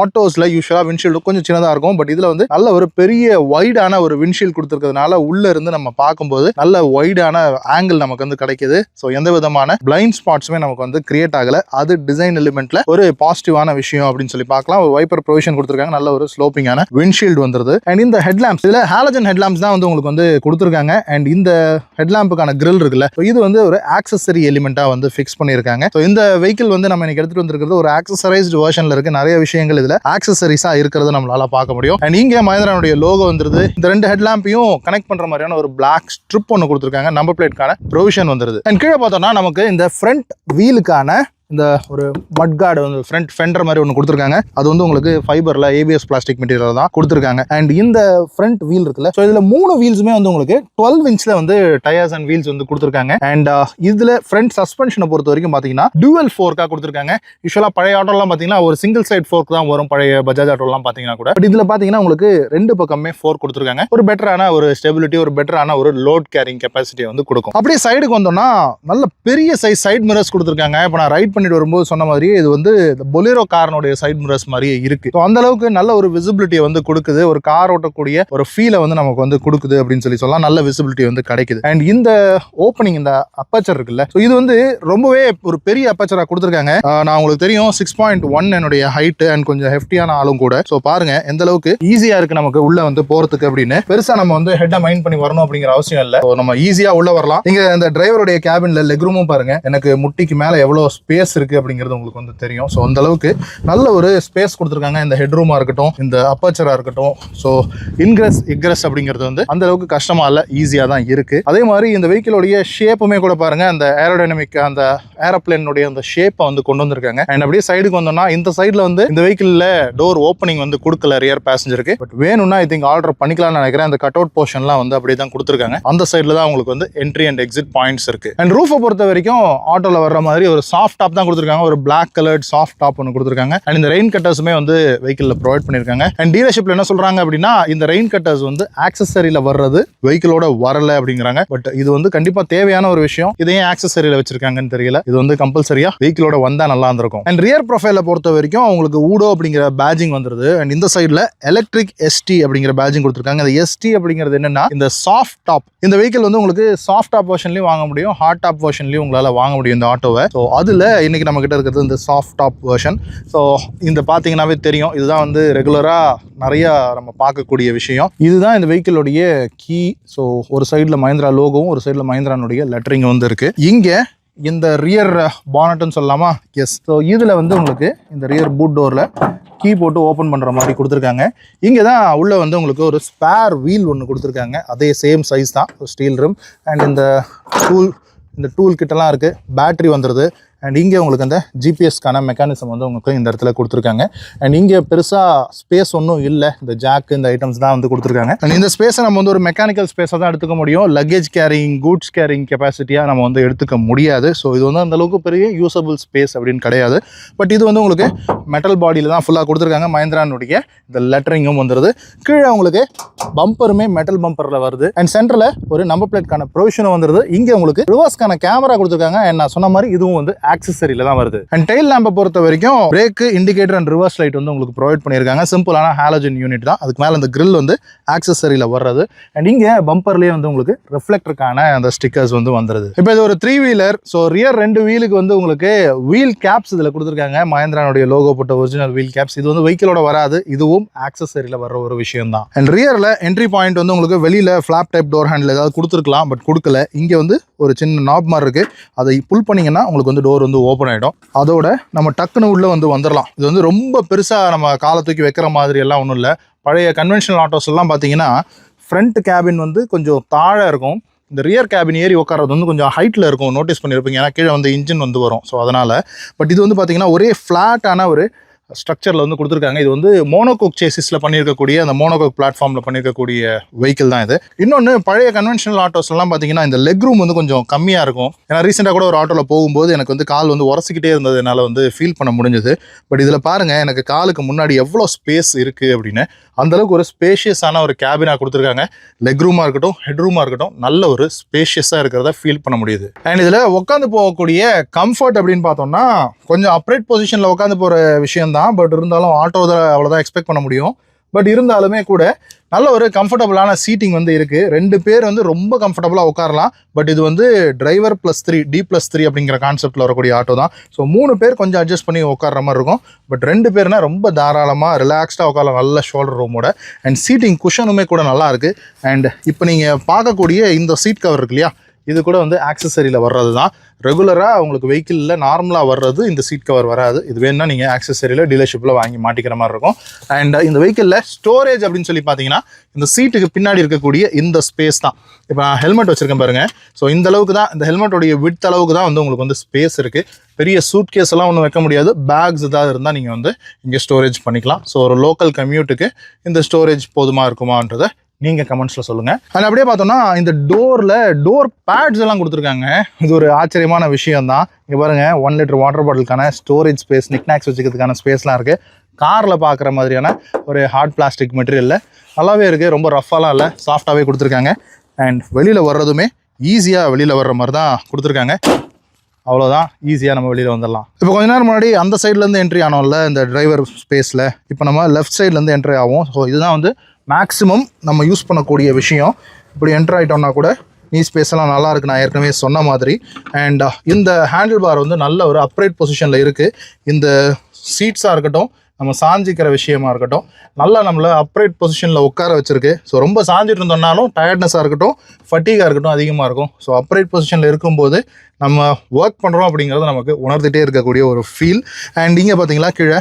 A: ஆட்டோஸ்ல யூஸ்வலா விண்ட்ஷீல்டு கொஞ்சம் சின்னதா இருக்கும். பட் இதுல வந்து நல்ல ஒரு பெரிய வைடான ஒரு விண்ட்ஷீல்டு கொடுத்துருக்கிறதுனால உள்ள இருந்து நம்ம பார்க்கும்போது நல்ல வைடான ஆங்கிள் நமக்கு வந்து கிடைக்குது. ஸோ எந்த விதமான பிளைண்ட் ஸ்பாட்ஸுமே நமக்கு வந்து கிரியேட் ஆகல. அது டிசைன் எலிமெண்ட்ல ஒரு பாசிட்டிவான விஷயம் அப்படின்னு சொல்லி பார்க்கலாம். ஒரு வைப்பர் ப்ரொவிஷன் கொடுத்துருக்காங்க, நல்ல ஒரு ஸ்லோப்பிங்கான விண்ட்ஷீல்டு வந்துருது. அண்ட் இந்த ஹெட்லாம்ப்ஸ், இதுல ஹாலஜன் ஹெட்லாம்ப்ஸ் தான் வந்து உங்களுக்கு வந்து கொடுத்துருக்காங்க. அண்ட் இந்த ஹெட்லாம்புக்கான கிரில் இருக்குல்ல, இது வந்து ஒரு ஆக்சசரி எலிமெண்டா வந்து ஃபிக்ஸ் பண்ணியிருக்காங்க. ஸோ இந்த வெஹிக்கிள் வந்து நம்ம இன்னைக்கு எடுத்துட்டு வந்திருக்கிறது ஒரு ஆக்சசரைஸ்டு வெர்ஷன்ல இருக்கு. நிறைய விஷயங்கள் இதுல ஆக்சசரிஸா இருக்கிறது நம்மளால பார்க்க முடியும். அண்ட் இங்க மஹேந்திரானுடைய லோகோ வந்துருது. இந்த ரெண்டு ஹெட்லாம்பையும் கனெக்ட் பண்ற மாதிரியான ஒரு பிளாக் ஸ்ட்ரிப் ஒன்று கொடுத்துருக்காங்க. நம்பர் பிளேட்கான ப்ரொவிஷன் வந்துருது. அண்ட் கீழே பார்த்தோம்னா நமக்கு இந்த ஃப்ரண்ட் வீலுக்கான இந்த ஒரு மட் கார்டு வந்து ஃப்ரண்ட் ஃபெண்டர் மாதிரி ஒன்று கொடுத்துருக்காங்க. அது வந்து உங்களுக்கு ஃபைபர்ல ஏபிஎஸ் பிளாஸ்டிக் மெட்டீரியல் தான் கொடுத்துருக்காங்க. அண்ட் இந்த ஃப்ரண்ட் வீல் இருக்குல்ல, ஸோ இதுல 3 வீல்ஸுமே வந்து உங்களுக்கு 12 இன்ச்ல வந்து டயர்ஸ் அண்ட் வீல்ஸ் வந்து கொடுத்துருக்காங்க. அண்ட் இதுல ஃப்ரண்ட் சஸ்பென்ஷனை பொறுத்த வரைக்கும் பாத்தீங்கன்னா டூவல் ஃபோர்க்கா கொடுத்துருக்காங்க. யூஸ்வலா பழைய ஆட்டோலாம் பாத்தீங்கன்னா ஒரு சிங்கிள் சைட் ஃபோர்க் தான் வரும், பழைய பஜாஜ் ஆட்டோலாம் பாத்தீங்கன்னா கூட. பட் இதுல பாத்தீங்கன்னா உங்களுக்கு ரெண்டு பக்கமே ஃபோர்க் கொடுத்துருக்காங்க. ஒரு பெட்டரான ஒரு ஸ்டெபிலிட்டி, ஒரு பெட்டரான ஒரு லோட் கேரிங் கெப்பாசிட்டி வந்து கொடுக்கும். அப்படியே சைடுக்கு வந்தோம்னா நல்ல பெரிய சைஸ் சைட் மிரர்ஸ் கொடுத்துருக்காங்க. இப்போ நான் ரைட் பண்ணிட்டு வரும்போது சொன்ன மாதிரி இது வந்து பொலேரோ காரனுடைய சைட் மிரர்ஸ் மாதிரியே இருக்கு. அந்த அளவுக்கு நல்ல ஒரு விசிபிலிட்டியை வந்து கொடுக்குது. ஒரு கார் ஓட்டக்கூடிய ஒரு ஃபீலை வந்து நமக்கு வந்து கொடுக்குது அப்படின்னு சொல்லி சொல்லலாம். நல்ல விசிபிலிட்டி வந்து கிடைக்குது. அண்ட் இந்த ஓப்பனிங், இந்த அப்பச்சர் இருக்குல்ல, இது வந்து ரொம்பவே ஒரு பெரிய அப்பச்சரா கொடுத்துருக்காங்க. நான் உங்களுக்கு தெரியும் 6.1 என்னுடைய ஹைட் அண்ட் கொஞ்சம் ஹெஃப்டியான ஆளும் கூட. ஸோ பாருங்க எந்த அளவுக்கு ஈஸியா இருக்கு நமக்கு உள்ள வந்து போறதுக்கு அப்படின்னு. பெருசா நம்ம வந்து ஹெட்டை மைண்ட் பண்ணி வரணும் அப்படிங்கிற அவசியம் இல்லை. நம்ம ஈஸியா உள்ள வரலாம். இங்க இந்த டிரைவருடைய கேபின்ல லெக் ரூமும் பாருங்க, எனக்கு முட்டிக்கு மேல எவ்வளவு ஸ்பேஸ் இருக்கு அப்படிங்கிறது உங்களுக்கு வந்து தெரியும். ஸோ அந்த அளவுக்கு நல்ல ஒரு ஸ்பேஸ் கொடுத்துருக்காங்க. இந்த ஹெட் ரூமா இருக்கட்டும், இந்த அப்பச்சரா இருக்கட்டும். ஸோ இன்கிரஸ் எக்ரஸ் அப்படிங்கிறது வந்து அந்த அளவுக்கு கஷ்டமா இல்லை, ஈஸியா தான் இருக்கு. அதே மாதிரி இந்த வெஹிக்கிளோடைய ஷேப்புமே கூட பாருங்க, அந்த ஏரோடைனமிக் அந்த ஏரோப்ளேனுடைய அந்த ஷேப்பை வந்து கொண்டு வந்திருக்காங்க. அண்ட் அப்படியே சைடுக்கு வந்தோம்னா இந்த சைட்ல வந்து இந்த வெஹிக்கிள்ல டோர் ஓப்பனிங் வந்து கொடுக்கல ரியர் பேசஞ்சருக்கு. பட் வேணும்னா ஐ திங்க் ஆர்டர் பண்ணிக்கலாம்னு நினைக்கிறேன். அந்த கட் அவுட் போர்ஷன்லாம் வந்து அப்படியே தான் கொடுத்துருக்காங்க. அந்த சைட்ல தான் உங்களுக்கு வந்து என்ட்ரி அண்ட் எக்ஸிட் பாயிண்ட்ஸ் இருக்கு. அண்ட் ரூஃபை பொறுத்த வரைக்கும் ஆட்டோல வர்ற மாதிரி ஒரு சாஃப்ட் டாப் தான் கொடுத்துருக்காங்க. ஒரு பிளாக் கலர்ட் சாஃப்ட் டாப் ஒன்று கொடுத்துருக்காங்க. அண்ட் இந்த ரெயின் கட்டர்ஸுமே வந்து வெஹிக்கிளில் ப்ரொவைட் பண்ணியிருக்காங்க. அண்ட் டீலர்ஷிப்ல என்ன சொல்றாங்க அப்படின்னா, இந்த ரெயின் கட்டர்ஸ் வந்து ஆக்சசரியில வர்றது வெஹிக்கிளோட வரல அப்படிங்கிறாங்க. பட் இது வந்து கண்டிப்பா தேவையான ஒரு விஷயம். இதையும் ஆக்சசரியில வச்சிருக்காங்கன்னு தெரியல. இது வந்து கம்பல்சரியா வெஹிக்கிளோட வந்தா நல்லா இருந்திருக்கும். அண்ட் ரியர் ப்ரொஃபைல பொறுத்த வரைக்கும் உங்களுக்கு ஊடோ அப்படிங்கிற பேஜிங் வந்துருது. அண்ட் இந்த சைட்ல எலக்ட்ரிக் எஸ்டி அப்படிங்கிற பேஜிங் கொடுத்துருக்காங்க. இந்த எஸ்டி அப்படிங்கிறது என்னன்னா இந்த சாஃப்ட் டாப். இந்த வெஹிக்கிள் வந்து உங்களுக்கு சாஃப்ட் டாப் வெர்ஷன்லயும் வாங்க முடியும், ஹார்ட் டாப் வெர்ஷன்லயும் உங்களால வாங்க முடியும் இந்த ஆட்டோவை. ஸோ அதுல இன்னைக்கு நம்ம கிட்ட இருக்கிறது இந்த சாஃப்ட் டாப் வெர்ஷன். ஸோ இந்த பார்த்தீங்கன்னாவே தெரியும், இதுதான் வந்து ரெகுலராக நிறைய நம்ம பார்க்கக்கூடிய விஷயம். இதுதான் இந்த வெஹிக்கிளோடைய கீ. ஸோ ஒரு சைடில் மஹேந்திரா லோகோவும் ஒரு சைடில் மஹேந்திரானுடைய லெட்டரிங் வந்து இருக்கு. இங்கே இந்த ரியர் பானட்னு சொல்லலாமா? எஸ். ஸோ இதில் வந்து உங்களுக்கு இந்த ரியர் பூட் டோரில் கீ போட்டு ஓப்பன் பண்ணுற மாதிரி கொடுத்துருக்காங்க. இங்கே தான் உள்ளே வந்து உங்களுக்கு ஒரு ஸ்பேர் வீல் ஒன்று கொடுத்துருக்காங்க. அதே சேம் சைஸ் தான், ஸ்டீல் ரிம். அண்ட் இந்த டூல் கிட்டலாம் இருக்குது. பேட்டரி வந்துடுது. அண்ட் இங்கே உங்களுக்கு அந்த ஜிபிஎஸ்க்கான மெக்கானிசம் வந்து உங்களுக்கு இந்த இடத்துல கொடுத்துருக்காங்க. அண்ட் இங்கே பெருசாக ஸ்பேஸ் ஒன்றும் இல்லை, இந்த ஜாக்கு இந்த ஐட்டம்ஸ் தான் வந்து கொடுத்துருக்காங்க. அண்ட் இந்த ஸ்பேஸை நம்ம வந்து ஒரு மெக்கானிக்கல் ஸ்பேஸாக தான் எடுத்துக்க முடியும். லக்கேஜ் கேரிங், கூட்ஸ் கேரிங் கெப்பாசிட்டியாக நம்ம வந்து எடுத்துக்க முடியாது. ஸோ இது வந்து அந்தளவுக்கு பெரிய யூசபிள் ஸ்பேஸ் அப்படின்னு கிடையாது. பட் இது வந்து உங்களுக்கு மெட்டல் பாடியில் தான் ஃபுல்லாக கொடுத்துருக்காங்க. மஹிந்திரானுடைய இந்த லெட்டரிங்கும் வந்துடுது. கீழே உங்களுக்கு பம்பருமே மெட்டல் பம்பரில் வருது. அண்ட் சென்டரில் ஒரு நம்பர் பிளேட்கான ப்ரொவிஷனும் வந்துடுது. இங்கே உங்களுக்கு ரிவர்ஸ்க்கான கேமரா கொடுத்துருக்காங்க. அண்ட் நான் சொன்ன மாதிரி இதுவும் வந்து ஆக்சசரியில தான் வருது. அண்ட் டெயில் லேம்பை பொறுத்த வரைக்கும் break, indicator and reverse light வந்து உங்களுக்கு ப்ரொவைட் பண்ணியிருக்காங்க. சிம்பிளான ஹாலோஜன் யூனிட் தான். அதுக்கு மேலே அந்த கிரில் வந்து ஆக்சசரியில வர்றது. அண்ட் இங்கே பம்பர்லேயே வந்து உங்களுக்கு ரிஃப்ளெக்டருக்கான அந்த ஸ்டிக்கர்ஸ் வந்து வந்துருது. இப்போ இது ஒரு 3 வீலர். ஸோ ரியர் 2 வீலுக்கு வந்து உங்களுக்கு வீல் கேப்ஸ் இதில் கொடுத்துருக்காங்க. மஹிந்திரானுடைய லோகோ போட்ட ஒரிஜினல் வீல் கேப்ஸ். இது வந்து வெஹிக்கிளோட வராது, இதுவும் ஆக்சசரியில வர்ற ஒரு விஷயம் தான். அண்ட் ரியர்ல என்ட்ரி பாயிண்ட் வந்து உங்களுக்கு வெளியில ஃபிளாப் டைப் டோர் ஹேண்டில் ஏதாவது கொடுத்துருக்கலாம், பட் கொடுக்கல. இங்கே வந்து ஒரு சின்ன நாப் மாதிரி இருக்கு. அதை புல் பண்ணீங்கன்னா உங்களுக்கு வந்து டோர் வந்து ஓப்பன் ஆகிடும். அதோட நம்ம டக்குன்னு உள்ள வந்து வந்துடலாம். இது வந்து ரொம்ப பெருசாக நம்ம காலை தூக்கி வைக்கிற மாதிரி எல்லாம் ஒன்றும் இல்லை. பழைய கன்வென்ஷனல் ஆட்டோஸ் எல்லாம் பார்த்தீங்கன்னா ஃப்ரண்ட் கேபின் வந்து கொஞ்சம் தாழ இருக்கும். இந்த ரியர் கேபின் ஏறி உட்காரது வந்து கொஞ்சம் ஹைட்டில் இருக்கும். நோட்டீஸ் பண்ணியிருப்பீங்க, ஏன்னா கீழே வந்து இன்ஜின் வந்து வரும். ஸோ அதனால் பட் இது வந்து பார்த்தீங்கன்னா ஒரே ஃப்ளாட்டான ஒரு ஸ்ட்ரக்சரில் வந்து கொடுத்துருக்காங்க. இது வந்து மோனோகோக் சேசிஸில் பண்ணியிருக்கக்கூடிய அந்த மோனோகோக் பிளாட்ஃபார்மில் பண்ணியிருக்கக்கூடிய வெஹிக்கிள் தான் இது. இன்னொன்று பழைய கன்வென்ஷனல் ஆட்டோஸ்லாம் பார்த்தீங்கன்னா இந்த லெக் ரூம் வந்து கொஞ்சம் கம்மியாக இருக்கும். ஏன்னா ரீசெண்டாக கூட ஒரு ஆட்டோவில் போகும்போது எனக்கு வந்து கால் வந்து உரசிக்கிட்டே இருந்தது, என்னால் வந்து ஃபீல் பண்ண முடிஞ்சது. பட் இதில் பாருங்கள், எனக்கு காலுக்கு முன்னாடி எவ்வளோ ஸ்பேஸ் இருக்குது அப்படின்னு. அந்தளவுக்கு ஒரு ஸ்பேஷியஸான ஒரு கேபினாக கொடுத்துருக்காங்க. லெக் ரூமாக இருக்கட்டும், ஹெட் ரூமாக இருக்கட்டும், நல்ல ஒரு ஸ்பேஷியஸாக இருக்கிறத ஃபீல் பண்ண முடியுது. அண்ட் இதில் உட்காந்து போகக்கூடிய கம்ஃபர்ட் அப்படின்னு பார்த்தோம்னா கொஞ்சம் அப்ரைட் பொசிஷனில் உட்காந்து போகிற விஷயம் தான். பட் இருந்தாலும் ஆட்டோ தான் அவ்வளோதான் எக்ஸ்பெக்ட் பண்ண முடியும். பட் இருந்தாலுமே கூட நல்ல ஒரு கம்ஃபர்டபுளான சீட்டிங் வந்து இருக்குது. 2 பேர் வந்து ரொம்ப கம்ஃபர்டபுளாக உட்காரலாம். பட் இது வந்து டிரைவர் +3 D+3 அப்படிங்கிற கான்செப்டில் வரக்கூடிய ஆட்டோ தான். ஸோ 3 பேர் கொஞ்சம் அட்ஜஸ்ட் பண்ணி உட்கார்ற மாதிரி இருக்கும். பட் 2 பேர்னா ரொம்ப தாராளமாக ரிலாக்ஸ்டாக உட்காரலாம், நல்ல ஷோல்டர் ரூமோட. அண்ட் சீட்டிங் குஷனுமே கூட நல்லா இருக்குது. அண்ட் இப்போ நீங்கள் பார்க்கக்கூடிய இந்த சீட் கவர் இருக்கு இல்லையா, இது கூட வந்து ஆக்சசரியில் வர்றது தான். ரெகுலராக உங்களுக்கு வெஹிக்கிளில் நார்மலாக வர்றது இந்த சீட் கவர் வராது. இது வேணுன்னா நீங்கள் ஆக்சசரியில் டீலர்ஷிப்பில் வாங்கி மாட்டிக்கிற மாதிரி இருக்கும். அண்ட் இந்த வெஹிக்கிளில் ஸ்டோரேஜ் அப்படின்னு சொல்லி பார்த்தீங்கன்னா இந்த சீட்டுக்கு பின்னாடி இருக்கக்கூடிய இந்த ஸ்பேஸ் தான். இப்போ நான் ஹெல்மெட் வச்சுருக்கேன் பாருங்கள். ஸோ இந்த அளவுக்கு தான், இந்த ஹெல்மெட்டோடைய விட்த் அளவுக்கு தான் வந்து உங்களுக்கு வந்து ஸ்பேஸ் இருக்குது. பெரிய சூட் கேஸ் எல்லாம் ஒன்றும் வைக்க முடியாது. பேக்ஸ் ஏதாவது இருந்தால் நீங்கள் வந்து இங்கே ஸ்டோரேஜ் பண்ணிக்கலாம். ஸோ ஒரு லோக்கல் கம்யூட்டுக்கு இந்த ஸ்டோரேஜ் போதுமா இருக்குமான்றதை நீங்கள் கமெண்ட்ஸில் சொல்லுங்கள். அண்ட் அப்படியே பார்த்தோம்னா இந்த டோர் பேட்ஸ் எல்லாம் கொடுத்துருக்காங்க. இது ஒரு ஆச்சரியமான விஷயம் தான். இங்கே பாருங்கள், 1 லிட்டர் வாட்டர் பாட்டிலுக்கான ஸ்டோரேஜ் ஸ்பேஸ், நிக்நாக்ஸ் வச்சுக்கிறதுக்கான ஸ்பேஸ்லாம் இருக்குது. காரில் பார்க்குற மாதிரியான ஒரு ஹார்ட் பிளாஸ்டிக் மெட்டீரியலில் நல்லாவே இருக்குது. ரொம்ப ரஃபாலாம் இல்லை, சாஃப்டாகவே கொடுத்துருக்காங்க. அண்ட் வெளியில் வர்றதுமே ஈஸியாக வெளியில் வர்ற மாதிரி தான் கொடுத்துருக்காங்க. அவ்வளோதான், ஈஸியாக நம்ம வெளியில் வந்துடலாம். இப்போ கொஞ்ச நேரம் முன்னாடி அந்த சைட்லேருந்து என்ட்ரி ஆனோம்ல இந்த டிரைவர் ஸ்பேஸில், இப்போ நம்ம லெஃப்ட் சைட்லேருந்து என்ட்ரி ஆகும். ஸோ இதுதான் வந்து மேக்ஸிமம் நம்ம யூஸ் பண்ணக்கூடிய விஷயம். இப்படி என்ட்ரு ஆகிட்டோம்னா கூட நீ ஸ்பேஸ் எல்லாம் நல்லா இருக்குது, நான் ஏற்கனவே சொன்ன மாதிரி. அண்ட் இந்த ஹேண்டில் பார் வந்து நல்ல ஒரு அப்ரைட் பொசிஷனில் இருக்குது. இந்த சீட்ஸாக இருக்கட்டும், நம்ம சாஞ்சிக்கிற விஷயமா இருக்கட்டும், நல்லா நம்மளை அப்ரைட் பொசிஷனில் உட்கார வச்சிருக்கு. ஸோ ரொம்ப சாஞ்சிட்டு இருந்தோம்னாலும் டயர்ட்னஸாக இருக்கட்டும், ஃபட்டிகாக இருக்கட்டும் அதிகமாக இருக்கும். ஸோ அப்ரைட் பொசிஷனில் இருக்கும்போது நம்ம ஒர்க் பண்ணுறோம் அப்படிங்கிறது நமக்கு உணர்ந்துகிட்டே இருக்கக்கூடிய ஒரு ஃபீல். அண்ட் இங்கே பார்த்தீங்களா கீழே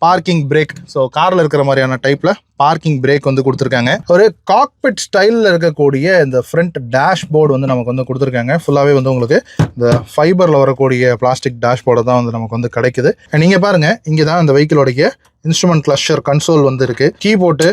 A: பார்க்கிங் பிரேக். ஸோ காரில் இருக்கிற மாதிரியான டைப்பில் பார்க்கிங் பிரேக் வந்து கொடுத்துருக்காங்க. ஒரு காக்பிட் ஸ்டைலில் இருக்கக்கூடிய இந்த ஃப்ரண்ட் டேஷ்போர்டு வந்து நமக்கு வந்து கொடுத்துருக்காங்க. ஃபுல்லாகவே வந்து உங்களுக்கு இந்த ஃபைபரில் வரக்கூடிய பிளாஸ்டிக் டேஷ்போர்டு தான் வந்து நமக்கு வந்து கிடைக்குது. நீங்கள் பாருங்கள், இங்கே தான் இந்த வெஹிக்கிளோடைய இன்ஸ்ட்ருமெண்ட் கிளஸ்டர் கன்சோல் வந்து இருக்குது. கீ போட்டு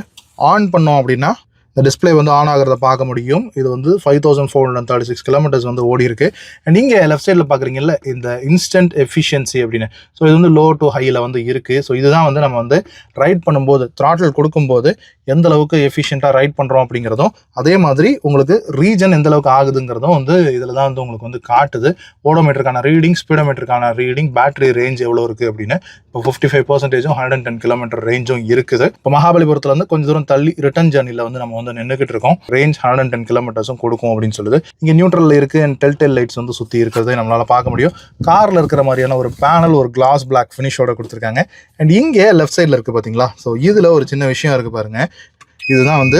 A: ஆன் பண்ணோம் அப்படின்னா இந்த டிஸ்பிளே வந்து ஆன் ஆகிறத பார்க்க முடியும். இது வந்து 5436 கிலோமீட்டர்ஸ் வந்து ஓடி இருக்கு. அண்ட் இங்கே லெஃப்ட் சைடில் பார்க்குறீங்கல்ல இந்த இன்ஸ்டன்ட் எஃபிஷியன்சி அப்படின்னு. ஸோ இது வந்து லோ டு ஹையில் வந்து இருக்குது. ஸோ இதுதான் வந்து நம்ம வந்து ரைட் பண்ணும்போது, த்ராட்டில் கொடுக்கும்போது எந்த அளவுக்கு எஃபிஷியண்ட்டாக ரைட் பண்ணுறோம் அப்படிங்கிறதும், அதே மாதிரி உங்களுக்கு ரீஜன் எந்த அளவுக்கு ஆகுதுங்கிறதும் வந்து இதில் தான் வந்து உங்களுக்கு வந்து காட்டுது. ஓடோமீட்டருக்கான ரீடிங், ஸ்பீடோமீட்டருக்கான ரீடிங், பேட்டரி ரேஞ்ச் எவ்வளோ இருக்குது அப்படின்னு. இப்போ 55% 110 கிலோமீட்டர் ரேஞ்சும் இருக்குது. இப்போ மகாபலிபுரத்தில் வந்து கொஞ்சம் தூரம் தள்ளி ரிட்டர்ன் ஜர்னியில் வந்து நம்ம வந்து நின்றுக்கிட்டு இருக்கோம். ரேஞ்ச் 110 கிலோமீட்டர்ஸும் கொடுக்கும் அப்படின்னு சொல்லுது. இங்கே நியூட்ரல் இருக்குது அண்ட் டெல் லைட்ஸ் வந்து சுற்றி இருக்கிறது நம்மளால் பார்க்க முடியும். காரில் இருக்கிற மாதிரியான ஒரு பேனல், ஒரு கிளாஸ் பிளாக் ஃபினிஷோட கொடுத்துருக்காங்க. அண்ட் இங்கே லெஃப்ட் சைடில் இருக்குது பார்த்தீங்களா. ஸோ இதில் ஒரு சின்ன விஷயம் இருக்குது பாருங்கள். இதுதான் வந்து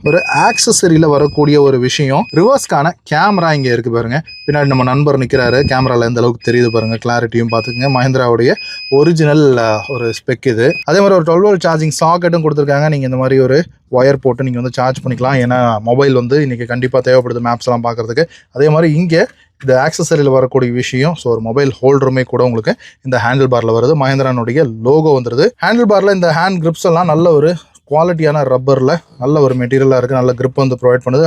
A: ஒரு ஆக்சசரியில் வரக்கூடிய ஒரு விஷயம், ரிவர்ஸ்க்கான கேமரா இங்கே இருக்குது பாருங்க. பின்னாடி நம்ம நண்பர் நிற்கிறாரு, கேமராவில் எந்த அளவுக்கு தெரியுது பாருங்க, கிளாரிட்டியும் பார்த்துக்குங்க. மஹிந்திராவுடைய ஒரிஜினல் ஒரு ஸ்பெக் இது. அதே மாதிரி ஒரு 12 வோல்ட் சார்ஜிங் சாக்கெட்டும் கொடுத்துருக்காங்க. நீங்கள் இந்த மாதிரி ஒரு ஒயர் போட்டு நீங்கள் வந்து சார்ஜ் பண்ணிக்கலாம். ஏன்னா மொபைல் வந்து இன்றைக்கி கண்டிப்பாக தேவைப்படுது மேப்ஸ்லாம் பார்க்குறதுக்கு. அதே மாதிரி இங்கே இந்த ஆக்சசரியில் வரக்கூடிய விஷயம், ஸோ ஒரு மொபைல் ஹோல்டருமே கூட உங்களுக்கு இந்த ஹேண்டில் பாரில் வருது. மஹிந்திரானுடைய லோகோ வந்துடுது. ஹேண்டில் பாரில் இந்த ஹேண்ட் கிரிப்ஸ் எல்லாம் நல்ல ஒரு குவாலிட்டியான ரப்பரில் நல்ல ஒரு மெட்டீரியலாக இருக்குது. நல்ல கிரிப் வந்து ப்ரொவைட் பண்ணுது.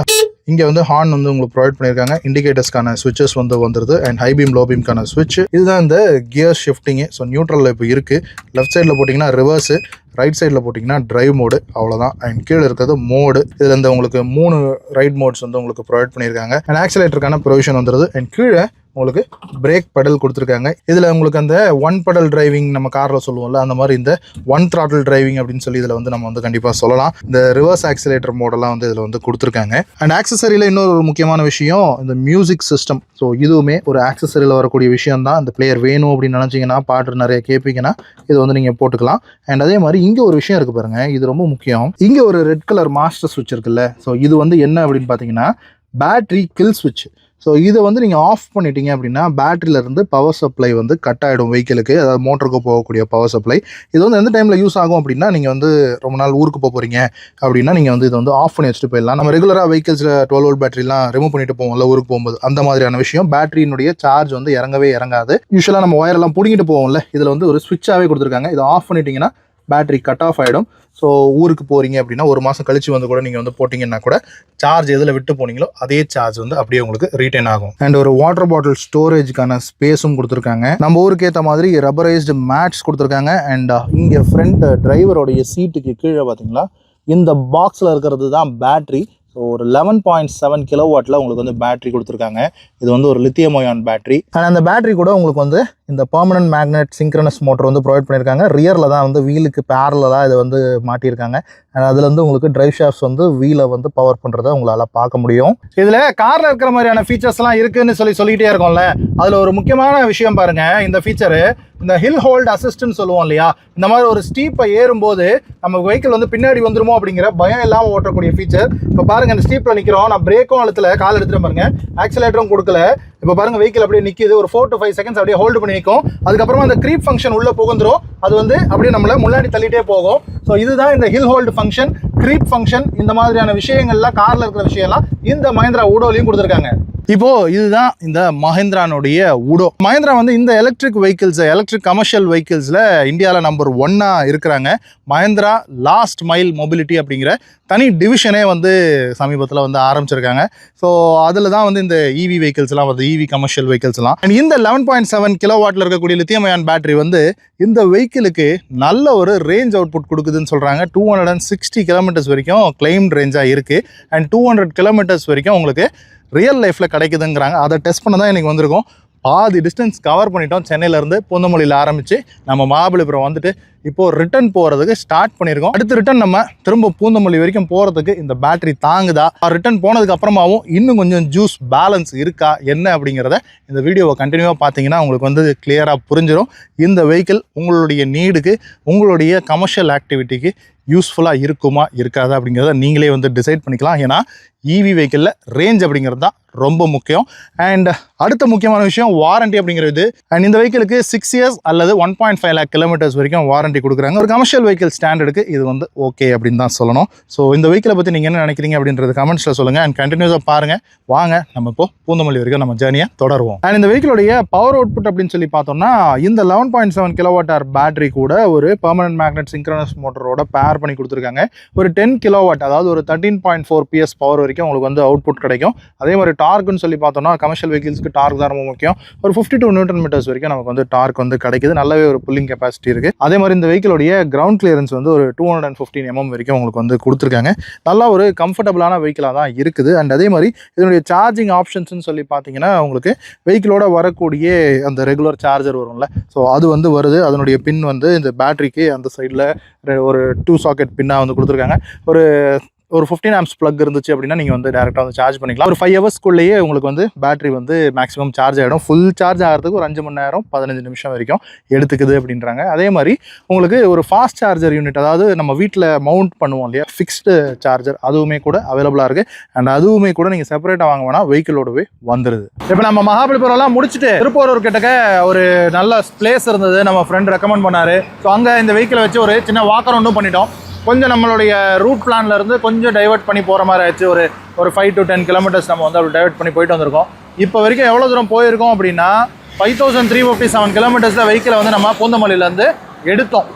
A: இங்கே வந்து ஹார்ன் வந்து உங்களுக்கு ப்ரொவைட் பண்ணியிருக்காங்க. இண்டிகேட்டர்ஸ்க்கான ஸ்விட்சஸ் வந்து வந்துருது அண்ட் ஹை பீம் லோ பீம்க்கான ஸ்விட்ச். இதுதான் இந்த கியர் ஷிஃப்டிங்கு. ஸோ நியூட்ரலில் இப்போ இருக்குது. லெஃப்ட் சைடில் போட்டிங்கன்னா ரிவர்ஸு, ரைட் சைடில் போட்டிங்கன்னா டிரைவ் மோடு, அவ்வளோதான். அண்ட் கீழே இருக்கிறது மோடு. இதில் இந்த உங்களுக்கு 3 ரைட் மோட்ஸ் வந்து உங்களுக்கு ப்ரொவைட் பண்ணியிருக்காங்க. அண்ட் ஆக்சிலேட்டருக்கான ப்ரொவிஷன் வந்துடுது. அண்ட் கீழே உங்களுக்கு பிரேக் பெடல் கொடுத்துருக்காங்க. இதில் உங்களுக்கு அந்த 1 பெடல் டிரைவிங் நம்ம காரில் சொல்லுவோம்ல, அந்த மாதிரி இந்த 1 throttle டிரைவிங் அப்படின்னு சொல்லி இதில் வந்து நம்ம வந்து கண்டிப்பாக சொல்லலாம். இந்த ரிவர்ஸ் ஆக்சிலேட்டர் மோடெல்லாம் வந்து இதில் வந்து கொடுத்துருக்காங்க. அண்ட் ஆக்சசரியில் இன்னொரு ஒரு முக்கியமான விஷயம், இந்த மியூசிக் சிஸ்டம். ஸோ இதுவுமே ஒரு ஆக்சசரியில் வரக்கூடிய விஷயம் தான். இந்த பிளேயர் வேணும் அப்படின்னு நினச்சிங்கன்னா, பாட்டு நிறைய கேட்பீங்கன்னா இது வந்து நீங்கள் போட்டுக்கலாம். அண்ட் அதே மாதிரி இங்கே ஒரு விஷயம் இருக்குது பாருங்கள், இது ரொம்ப முக்கியம். இங்கே ஒரு ரெட் கலர் மாஸ்டர் ஸ்விட்ச் இருக்குல்ல, ஸோ இது வந்து என்ன அப்படின்னு பார்த்தீங்கன்னா பேட்ரி கில் ஸ்விட்ச். ஸோ இதை வந்து நீங்கள் ஆஃப் பண்ணிட்டீங்க அப்படின்னா பேட்டரியிலேருந்து பவர் சப்ளை வந்து கட் ஆகிடும் வெஹிக்கிளுக்கு, அதாவது மோட்டருக்கு போகக்கூடிய பவர் சப்ளை. இது வந்து எந்த டைமில் யூஸ் ஆகும் அப்படின்னா, நீங்கள் வந்து ரொம்ப நாள் ஊருக்கு போகிறீங்க அப்படின்னா நீங்கள் வந்து இதை வந்து ஆஃப் பண்ணி வச்சுட்டு போயிடலாம். நம்ம ரெகுலராக வெஹிக்கிள்ஸில் 12 வோல்ட் பேட்டரிலாம் ரிமூவ் பண்ணிட்டு போவோம்ல ஊருக்கு போகும்போது, அந்த மாதிரியான விஷயம். பேட்டரியினுடைய சார்ஜ் வந்து இறங்கவே இறங்காது. யூஸ்வலாக நம்ம ஒயரெல்லாம் பிடிங்கிட்டு போவோம்ல, இதில் வந்து ஒரு ஸ்விட்சாகவே கொடுத்துருக்காங்க. இதை ஆஃப் பண்ணிட்டீங்கன்னா பேட்டரி கட் ஆஃப் ஆகிடும். ஸோ ஊருக்கு போகிறீங்க அப்படின்னா 1 மாதம் கழிச்சு வந்து கூட நீங்கள் வந்து போட்டிங்கன்னா கூட சார்ஜ் எதில் விட்டு போனீங்களோ அதே சார்ஜ் வந்து அப்படியே உங்களுக்கு ரீட்டைன் ஆகும். அண்ட் ஒரு வாட்டர் பாட்டில் ஸ்டோரேஜுக்கான ஸ்பேஸும் கொடுத்துருக்காங்க. நம்ம ஊருக்கு ஏற்ற மாதிரி ரப்பரைஸ்டு மேட்ஸ் கொடுத்துருக்காங்க. அண்ட் இங்கே ஃப்ரண்ட் டிரைவரோடைய சீட்டுக்கு கீழே பார்த்தீங்களா இந்த பாக்ஸில் இருக்கிறது தான் பேட்ரி. ஸோ ஒரு 11.7 கிலோவாட்டில் உங்களுக்கு வந்து பேட்ரி கொடுத்துருக்காங்க. இது வந்து ஒரு லித்தியம் அயான் பேட்ரி. அண்ட் அந்த பேட்ரி கூட உங்களுக்கு வந்து இந்த பெர்மனன்ட் மேக்னெட் சிங்க்ரனஸ் மோட்டர் வந்து ப்ரொவைட் பண்ணியிருக்காங்க. ரியரில் தான் வந்து வீலுக்கு பேரலாக இதை வந்து மாட்டியிருக்காங்க. அண்ட் அதில் வந்து உங்களுக்கு டிரைவ் ஷாஃப்ட்ஸ் வந்து வீலை வந்து பவர் பண்ணுறதை உங்களால் பார்க்க முடியும். இதில் காரில் இருக்கிற மாதிரியான ஃபீச்சர்ஸ்லாம் இருக்குதுன்னு சொல்லிக்கிட்டே இருக்கோம்ல, அதில் ஒரு முக்கியமான விஷயம் பாருங்கள். இந்த ஃபீச்சரு இந்த ஹில் ஹோல்ட் அசிஸ்ட்னு சொல்லுவோம் இல்லையா, இந்த மாதிரி ஒரு ஸ்டீப்பை ஏறும்போது நம்ம வெஹிக்கிள் வந்து பின்னாடி வந்துருமோ அப்படிங்கிற பயம் இல்லாமல் ஓட்டக்கூடிய ஃபீச்சர். இப்போ பாருங்கள், இந்த ஸ்டீப்பில் நிற்கிறோம், நான் பிரேக்கும் அழுத்தல, கால் எடுத்துகிட்டு பாருங்க, ஆக்சிலேட்டரும் கொடுக்கல. இப்போ பாருங்கள் வெஹிக்கிள் அப்படியே நிற்கிது. ஒரு 4 to 5 செகண்ட்ஸ் அப்படியே ஹோல்டு பண்ணி நிற்கும். அதுக்கப்புறமா அந்த க்ரீப் ஃபங்க்ஷன் உள்ளே புகுந்துரும். அது வந்து அப்படியே நம்மளை முன்னாடி தள்ளிட்டே போகும். ஸோ இதுதான் இந்த hill hold function, creep function. இந்த மாதிரியான விஷயங்கள்லாம் காரில் இருக்கிற விஷயம்லாம் இந்த மஹிந்திரா ஊடோலையும் கொடுத்துருக்காங்க. இப்போ இதுதான் இந்த மஹிந்திரானுடைய ஊடோ. மஹிந்திரா வந்து இந்த எலக்ட்ரிக் கமர்ஷியல் வெஹிக்கிள்ஸில் இந்தியாவில் நம்பர் 1 இருக்கிறாங்க. மஹிந்திரா லாஸ்ட் மைல் மொபிலிட்டி அப்படிங்கிற தனி டிவிஷனே வந்து சமீபத்தில் வந்து ஆரம்பிச்சிருக்காங்க. ஸோ அதில் தான் வந்து இந்த இவி வெஹிக்கிள்ஸ்லாம் வந்து இவி கமர்ஷியல் வெஹிக்கிள்ஸ்லாம். அண்ட் இந்த 11.7 கிலோவாட்டில் இருக்கக்கூடிய லித்தியம் அயான் பேட்டரி வந்து இந்த வெஹிக்கிளுக்கு நல்ல ஒரு ரேஞ்ச் அவுட்புட் கொடுக்குதுன்னு சொல்கிறாங்க. 260 கிலோமீட்டர்ஸ் வரைக்கும் கிளைம்ட் ரேஞ்சாக இருக்குது. அண்ட் 200 கிலோமீட்டர்ஸ் வரைக்கும் உங்களுக்கு ரியல் லைஃப்பில் கிடைக்குதுங்கிறாங்க. அதை டெஸ்ட் பண்ண தான் எனக்கு வந்திருக்கோம். பாதி டிஸ்டன்ஸ் கவர் பண்ணிட்டோம். சென்னையிலேருந்து பூந்தமல்லியில் ஆரம்பித்து நம்ம மகாபலிபுரம் வந்துட்டு இப்போது ரிட்டர்ன் போகிறதுக்கு ஸ்டார்ட் பண்ணியிருக்கோம். அடுத்து ரிட்டர்ன் நம்ம திரும்ப பூந்தமல்லி வரைக்கும் போகிறதுக்கு இந்த பேட்டரி தாங்குதா, ரிட்டர்ன் போனதுக்கு அப்புறமாவும் இன்னும் கொஞ்சம் ஜூஸ் பேலன்ஸ் இருக்கா என்ன அப்படிங்கிறத இந்த வீடியோவை கண்டினியூவாக பார்த்தீங்கன்னா உங்களுக்கு வந்து கிளியராக புரிஞ்சிடும். இந்த வெஹிக்கிள் உங்களுடைய நீடுக்கு, உங்களுடைய கமர்ஷியல் ஆக்டிவிட்டிக்கு யூஸ்ஃபுல்லாக இருக்குமா இருக்காதா அப்படிங்கிறத நீங்களே வந்து டிசைட் பண்ணிக்கலாம். ஏன்னா இவி வெஹிக்கிளில் ரேஞ்ச் அப்படிங்கிறது தான் ரொம்ப முக்கியம். அண்ட் அடுத்த முக்கியமான விஷயம் வாரண்டி அப்படிங்கிறது. அண்ட் இந்த வெஹிக்கிளுக்கு 6 years அல்லது 1.5 lakh கிலோமீட்டர்ஸ் வரைக்கும் வாரண்டி கொடுக்குறாங்க. ஒரு கமர்ஷியல் வெஹிக்கிள் ஸ்டாண்டர்டுக்கு இது வந்து ஓகே அப்படின்னு தான் சொல்லணும். ஸோ இந்த வெஹிக்கிளை பற்றி நீங்கள் என்ன நினைக்கிறீங்க அப்படின்றது கமெண்ட்ஸில் சொல்லுங்கள். அண்ட் கண்டினியூஸாக பாருங்கள். வாங்க நம்ம இப்போ பூந்தமல்லி வரைக்கும் நம்ம ஜேர்னியை தொடருவோம். அண்ட் இந்த வெஹிக்கிளுடைய பவர் அவுட்புட் அப்படின்னு சொல்லி பார்த்தோம்னா, இந்த 11.7 கிலோவாட் பேட்டரி கூட ஒரு பெர்மனன்ட் மேக்னெட் சிங்க்ரனஸ் மோட்டரோட பேர் பண்ணி கொடுத்துருக்காங்க. ஒரு 10 கிலோவாட், அதாவது ஒரு 13.4 PS பவர் வரைக்கும் உங்களுக்கு வந்து அவுட்புட் கிடைக்கும். அதே மாதிரி டார்க்குன்னு சொல்லி பார்த்தோம்னா, கமர்ஷியல் வெஹிக்கிள்ஸ்க்கு டார்க் தான் ரொம்ப முக்கியம். ஒரு 52 நியூட்டன் மீட்டர்ஸ் வரைக்கும் நமக்கு வந்து டார்க் வந்து கிடைக்குது. நல்லாவே ஒரு புல்லிங் கெப்பாசிட்டி இருக்குது. அதே மாதிரி இந்த வெஹிக்கிளுடைய கிரவுண்ட் கிளியரன்ஸ் வந்து ஒரு 215 mm வரைக்கும் உங்களுக்கு வந்து கொடுத்துருக்காங்க. நல்லா ஒரு கம்ஃபர்டபுளான வெஹிக்கிளாக தான் இருக்குது. அண்ட் அதே மாதிரி இதனுடைய சார்ஜிங் ஆப்ஷன்ஸ்னு சொல்லி பார்த்தீங்கன்னா, உங்களுக்கு வெஹிக்கிளோட வரக்கூடிய அந்த ரெகுலர் சார்ஜர் வரும்ல, ஸோ அது வந்து வருது. அதனுடைய பின் வந்து இந்த பேட்டரிக்கு அந்த சைடில் ஒரு 2 சாக்கெட் பின்னாக வந்து கொடுத்துருக்காங்க. ஒரு ஒரு 15 ஆம்ஸ் பிளக் இருந்துச்சு அப்படின்னா நீங்கள் வந்து டேரெக்டாக வந்து சார்ஜ் பண்ணிக்கலாம். ஒரு 5 ஹவர்ஸ்க்குள்ளேயே உங்களுக்கு வந்து பேட்டரி வந்து மேக்ஸிமம் சார்ஜ் ஆகிடும். ஃபுல் சார்ஜ் ஆகிறதுக்கு ஒரு 5 மணி நேரம் 15 நிமிஷம் வரைக்கும் எடுத்துக்குது அப்படின்றாங்க. அதே மாதிரி உங்களுக்கு ஒரு ஃபாஸ்ட் சார்ஜர் யூனிட், அதாவது நம்ம வீட்டில் மவுண்ட் பண்ணுவோம் இல்லையா, ஃபிக்ஸ்டு சார்ஜர், அதுவுமே கூட அவைலபிளாக இருக்குது. அண்ட் அதுவுமே கூட நீங்கள் செப்பரேட்டாக வாங்க வேணால் வெஹிக்கிளோடவே வந்துடுது. இப்போ நம்ம மகாபலிபுரம்லாம் முடிச்சுட்டு திருப்பூர் கிட்டக்க ஒரு நல்ல பிளேஸ் இருந்தது, நம்ம ஃப்ரெண்ட் ரெக்கமெண்ட் பண்ணார். ஸோ அங்கே இந்த வெஹிக்கிளை வச்சு ஒரு சின்ன வாக்கர் ஒன்றும் பண்ணிட்டோம். கொஞ்சம் நம்மளுடைய ரூட் பிளான்ல இருந்து கொஞ்சம் டைவர்ட் பண்ணி போகிற மாதிரி ஆயிடுச்சு. ஒரு 5 to 10 கிலோமீட்டர்ஸ் நம்ம வந்து அப்படி டைவர்ட் பண்ணி போயிட்டு வந்திருக்கோம். இப்போ வரைக்கும் எவ்வளோ தூரம் போயிருக்கோம் அப்படின்னா 5357 கிலோமீட்டர்ஸில் வெஹிக்கிளை வந்து நம்ம பூந்தமல்லியிலேருந்து எடுத்தோம்.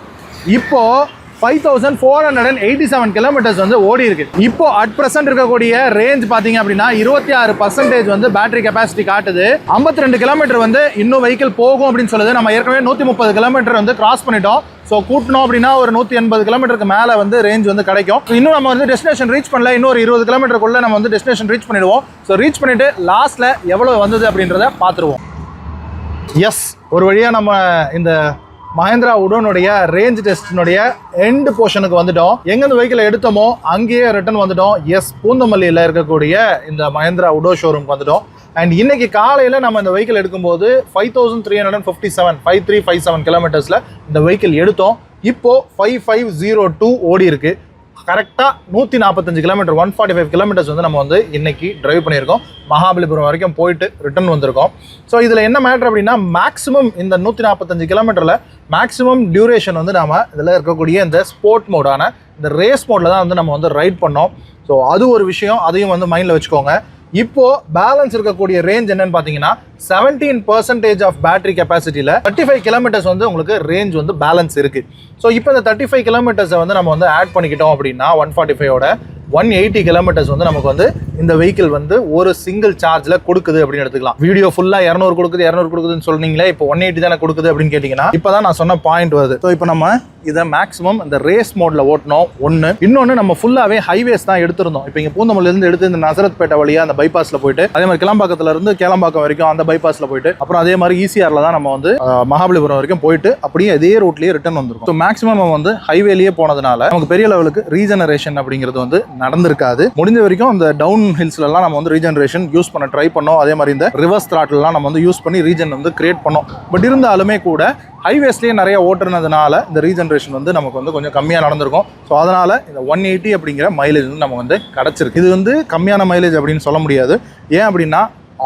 A: இப்போது 5487 கிலோமீட்டர்ஸ் வந்து ஓடி இருக்கு. இப்போ அட் பிரசன்ட் இருக்கக்கூடிய ரேஞ்ச் பார்த்தீங்க அப்படின்னா 26% வந்து பேட்டரி கெப்பாசிட்டி காட்டுது. 52 கிலோமீட்டர் வந்து இன்னும் வெஹிக்கிள் போகும் அப்படின்னு சொல்லுது. நம்ம ஏற்கனவே 130 கிலோமீட்டர் வந்து கிராஸ் பண்ணிட்டோம். ஸோ கூட்டணும் அப்படின்னா ஒரு 180 கிலோமீட்டருக்கு மேலே வந்து ரேஞ்ச் வந்து கிடைக்கும். இன்னும் நம்ம வந்து டெஸ்டினேஷன் ரீச் பண்ணல, இன்னும் ஒரு 20 கிலோமீட்டருக்குள்ள நம்ம வந்து டெஸ்டினேஷன் ரீச் பண்ணிடுவோம். ஸோ ரீச் பண்ணிட்டு லாஸ்ட்ல எவ்வளோ வந்தது அப்படின்றத பார்த்துருவோம். எஸ், ஒரு வழியாக நம்ம இந்த மஹேந்திரா உடோனுடைய ரேஞ்ச் டெஸ்டினுடைய எண்ட் போர்ஷனுக்கு வந்துட்டோம். எங்கேருந்து வெஹிக்கிளை எடுத்தோமோ அங்கேயே ரிட்டர்ன் வந்துட்டோம். எஸ், பூந்தமல்லியில் இருக்கக்கூடிய இந்த மஹேந்திரா உடோ ஷோரூம்க்கு வந்துட்டோம். அண்ட் இன்னைக்கு காலையில் நம்ம இந்த வெஹிக்கிள் எடுக்கும்போது 5357 கிலோமீட்டர்ஸில் இந்த வெஹிக்கிள் எடுத்தோம். இப்போ 5502 ஓடி இருக்கு. கரெக்டாக 145 கிலோமீட்டர் 145 கிலோமீட்டர்ஸ் வந்து நம்ம வந்து இன்னைக்கு டிரைவ் பண்ணியிருக்கோம். மகாபலிபுரம் வரைக்கும் போயிட்டு ரிட்டர்ன் வந்திருக்கோம். ஸோ இதில் என்ன மேட்டர் அப்படின்னா, மேக்ஸிமம் இந்த 145 கிலோமீட்டரில் மேக்ஸிமம் டியூரேஷன் வந்து நம்ம இதில் இருக்கக்கூடிய இந்த ஸ்போர்ட் மோடான இந்த ரேஸ் மோடில் தான் வந்து நம்ம வந்து ரைட் பண்ணோம். ஸோ அது ஒரு விஷயம், அதையும் வந்து மைண்டில் வச்சுக்கோங்க. இப்போ பேலன்ஸ் இருக்கக்கூடிய ரேஞ்ச் என்னன்னு பார்த்தீங்கன்னா 17% ஆஃப் பேட்டரி கெப்பாசிட்டியில் 35 கிலோமீட்டர்ஸ் வந்து உங்களுக்கு ரேஞ்ச் வந்து பேலன்ஸ் இருக்கு. ஸோ இப்போ இந்த 35 கிலோமீட்டர்ஸை வந்து நம்ம வந்து ஆட் பண்ணிக்கிட்டோம் அப்படின்னா 145ஓட 180 கிலோமீட்டர்ஸ் வந்து நமக்கு வந்து இந்த வெஹிக்கிள் வந்து ஒரு சிங்கிள் சார்ஜில் கொடுக்குது அப்படின்னு எடுத்துக்கலாம். வீடியோ ஃபுல்லாக 200 கொடுக்குதுன்னு சொன்னீங்களே, இப்போ 180 தானே கொடுக்குது அப்படின்னு கேட்டிங்கன்னா இப்போ தான் நான் சொன்ன பாயிண்ட் வருது. ஸோ இப்போ நம்ம இதை மேக்ஸிமம் இந்த ரேஸ் மோடில் ஓட்டணும். இன்னொன்று நம்ம ஃபுல்லாகவே ஹைவேஸ் தான் எடுத்திருந்தோம். இப்போ இங்கே பூந்தமல்லியிலேருந்து எடுத்து இந்த நசரத்பேட்டை வழியாக அந்த பைபாஸில் போயிட்டு, அதே மாதிரி கிளம்பாக்கத்துல இருந்து கேளம்பாக்கம் வரைக்கும் அந்த பைபாஸில் போயிட்டு, அப்புறம் அதே மாதிரி ஈசிஆரில் தான் நம்ம வந்து மகாபலிபுரம் வரைக்கும் போயிட்டு அப்படியே இதே ரூட்லேயே ரிட்டர்ன் வந்துருக்கும். ஸோ மேக்ஸிமம் நம்ம வந்து ஹைவேலேயே போனதுனால நமக்கு பெரிய லெவலுக்கு ரீஜெனரேஷன் அப்படிங்கிறது வந்து நடந்திருக்காது. முடிஞ்ச வரைக்கும் அந்த டவுன் ஹில்ஸ்லாம் நம்ம வந்து ரீஜெனரேஷன் யூஸ் பண்ண ட்ரை பண்ணோம். அதே மாதிரி இந்த ரிவர்ஸ் த்ராட்டில்லாம் நம்ம வந்து யூஸ் பண்ணி ரீஜன் வந்து கிரியேட் பண்ணோம். பட் இருந்தாலுமே கூட ஹைவேஸ்லேயே நிறைய ஓட்டுறதுனால இந்த ரீஜெனரேஷன் வந்து நமக்கு வந்து கொஞ்சம் கம்மியாக நடந்திருக்கும். ஸோ அதனால் இந்த 180 அப்படிங்கிற மைலேஜ் வந்து நம்ம வந்து கிடச்சிருக்கு. இது வந்து கம்மியான மைலேஜ் அப்படின்னு சொல்ல முடியாது. ஏன் அப்படின்னா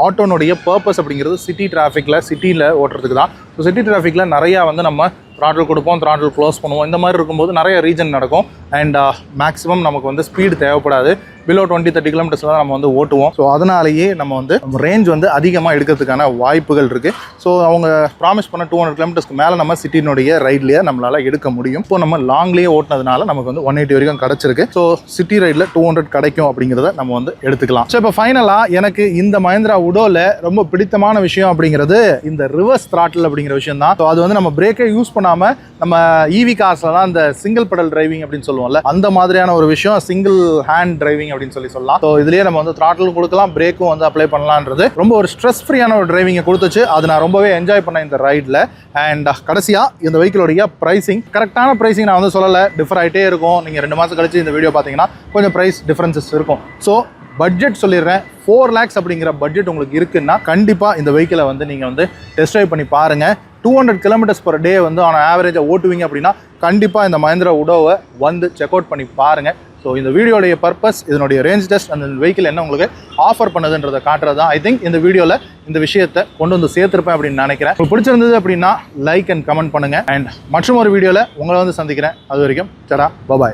A: ஆட்டோனுடைய பர்பஸ் அப்படிங்கிறது சிட்டி டிராஃபிக்கில் சிட்டியில் ஓட்டுறதுக்கு தான். ஸோ சிட்டி டிராஃபிக்கில் நிறையா வந்து நம்ம த்ராட்டில் கொடுப்போம், த்ராட்டில் க்ளோஸ் பண்ணுவோம். இந்த மாதிரி இருக்கும்போது நிறைய ரீஜன் நடக்கும். அண்ட் மேக்ஸிமம் நமக்கு வந்து ஸ்பீடு தேவைப்படாது. பிலோ 20-30 கிலோமீட்டர்ஸில் தான் நம்ம வந்து ஓட்டுவோம். ஸோ அதனாலேயே நம்ம வந்து ரேஞ்ச் வந்து அதிகமாக எடுக்கிறதுக்கான வாய்ப்புகள் இருக்குது. ஸோ அவங்க ப்ராமிஸ் பண்ண 200 கிலோமீட்டர்ஸ்க்கு மேலே நம்ம சிட்டினுடைய ரைட்லேயே நம்மளால் எடுக்க முடியும். இப்போ நம்ம லாங்லேயே ஓட்டினதுனால நமக்கு வந்து 180 வரைக்கும் கிடச்சிருக்கு. ஸோ சிட்டி ரைடில் 200 கிடைக்கும் அப்படிங்கிறத நம்ம வந்து எடுத்துக்கலாம். ஸோ இப்போ ஃபைனலாக எனக்கு இந்த மஹேந்திரா உடோவில் ரொம்ப பிடித்தமான விஷயம் அப்படிங்கிறது இந்த ரிவர்ஸ் த்ராட்டில் அப்படிங்கிற விஷயம் தான். ஸோ அது வந்து நம்ம பிரேக்கை யூஸ் பண்ணாமல் நம்ம ஈவி கார்ஸ்லாம் இந்த சிங்கிள் பெடல் டிரைவிங் அப்படின்னு சொல்லுவோம்ல, அந்த மாதிரியான ஒரு விஷயம் சிங்கிள் ஹேண்ட் டிரைவிங் அப்படின்னு சொல்லலாம். ஸோ இதுலேயே நம்ம வந்து த்ராட்டில் கொடுக்கலாம், பிரேக்கும் வந்து அப்ளை பண்ணலான்றது ரொம்ப ஒரு ஸ்ட்ரெஸ் ஃப்ரீயான ஒரு டிரைவிங்கை கொடுத்துச்சு. அது நான் ரொம்பவே என்ஜாய் பண்ணேன் இந்த ரைடில். அண்ட் கடைசியாக இந்த வெஹிக்கிளோடைய ப்ரைஸிங், கரெக்டான ப்ரைஸிங் நான் வந்து சொல்லலை, டிஃபர் ஆகிட்டே இருக்கும். நீங்கள் 2 மாதம் கழிச்சு இந்த வீடியோ பார்த்தீங்கன்னா கொஞ்சம் ப்ரைஸ் டிஃப்ரென்சஸ் இருக்கும். ஸோ பட்ஜெட் சொல்லிடுறேன், 4 lakhs அப்படிங்கிற பட்ஜெட் உங்களுக்கு இருக்குன்னா கண்டிப்பாக இந்த வெஹிக்கிளை வந்து நீங்கள் வந்து டெஸ்ட் ட்ரைவ் பண்ணி பாருங்கள். 200 kilometers per day வந்து ஆன் ஆவரேஜாக ஓட்டுவீங்க அப்படின்னா கண்டிப்பாக இந்த மஹேந்திரா உடோவை வந்து செக் அவுட் பண்ணி பாருங்கள். ஸோ இந்த வீடியோடைய பர்பஸ் இதனுடைய ரேஞ்ச் டெஸ்ட் அந்த வெஹிக்கிள் என்ன உங்களுக்கு ஆஃபர் பண்ணுதுன்றதை காட்டுறது தான். ஐ திங்க் இந்த வீடியோவில் இந்த விஷயத்தை கொண்டு வந்து சேர்த்துருப்பேன் அப்படின்னு நினைக்கிறேன். உங்களுக்கு பிடிச்சிருந்தது அப்படின்னா லைக் அண்ட் கமெண்ட் பண்ணுங்கள். அண்ட் மற்றும் ஒரு வீடியோவில் உங்களை வந்து சந்திக்கிறேன். அது வரைக்கும் சரா, பாய்.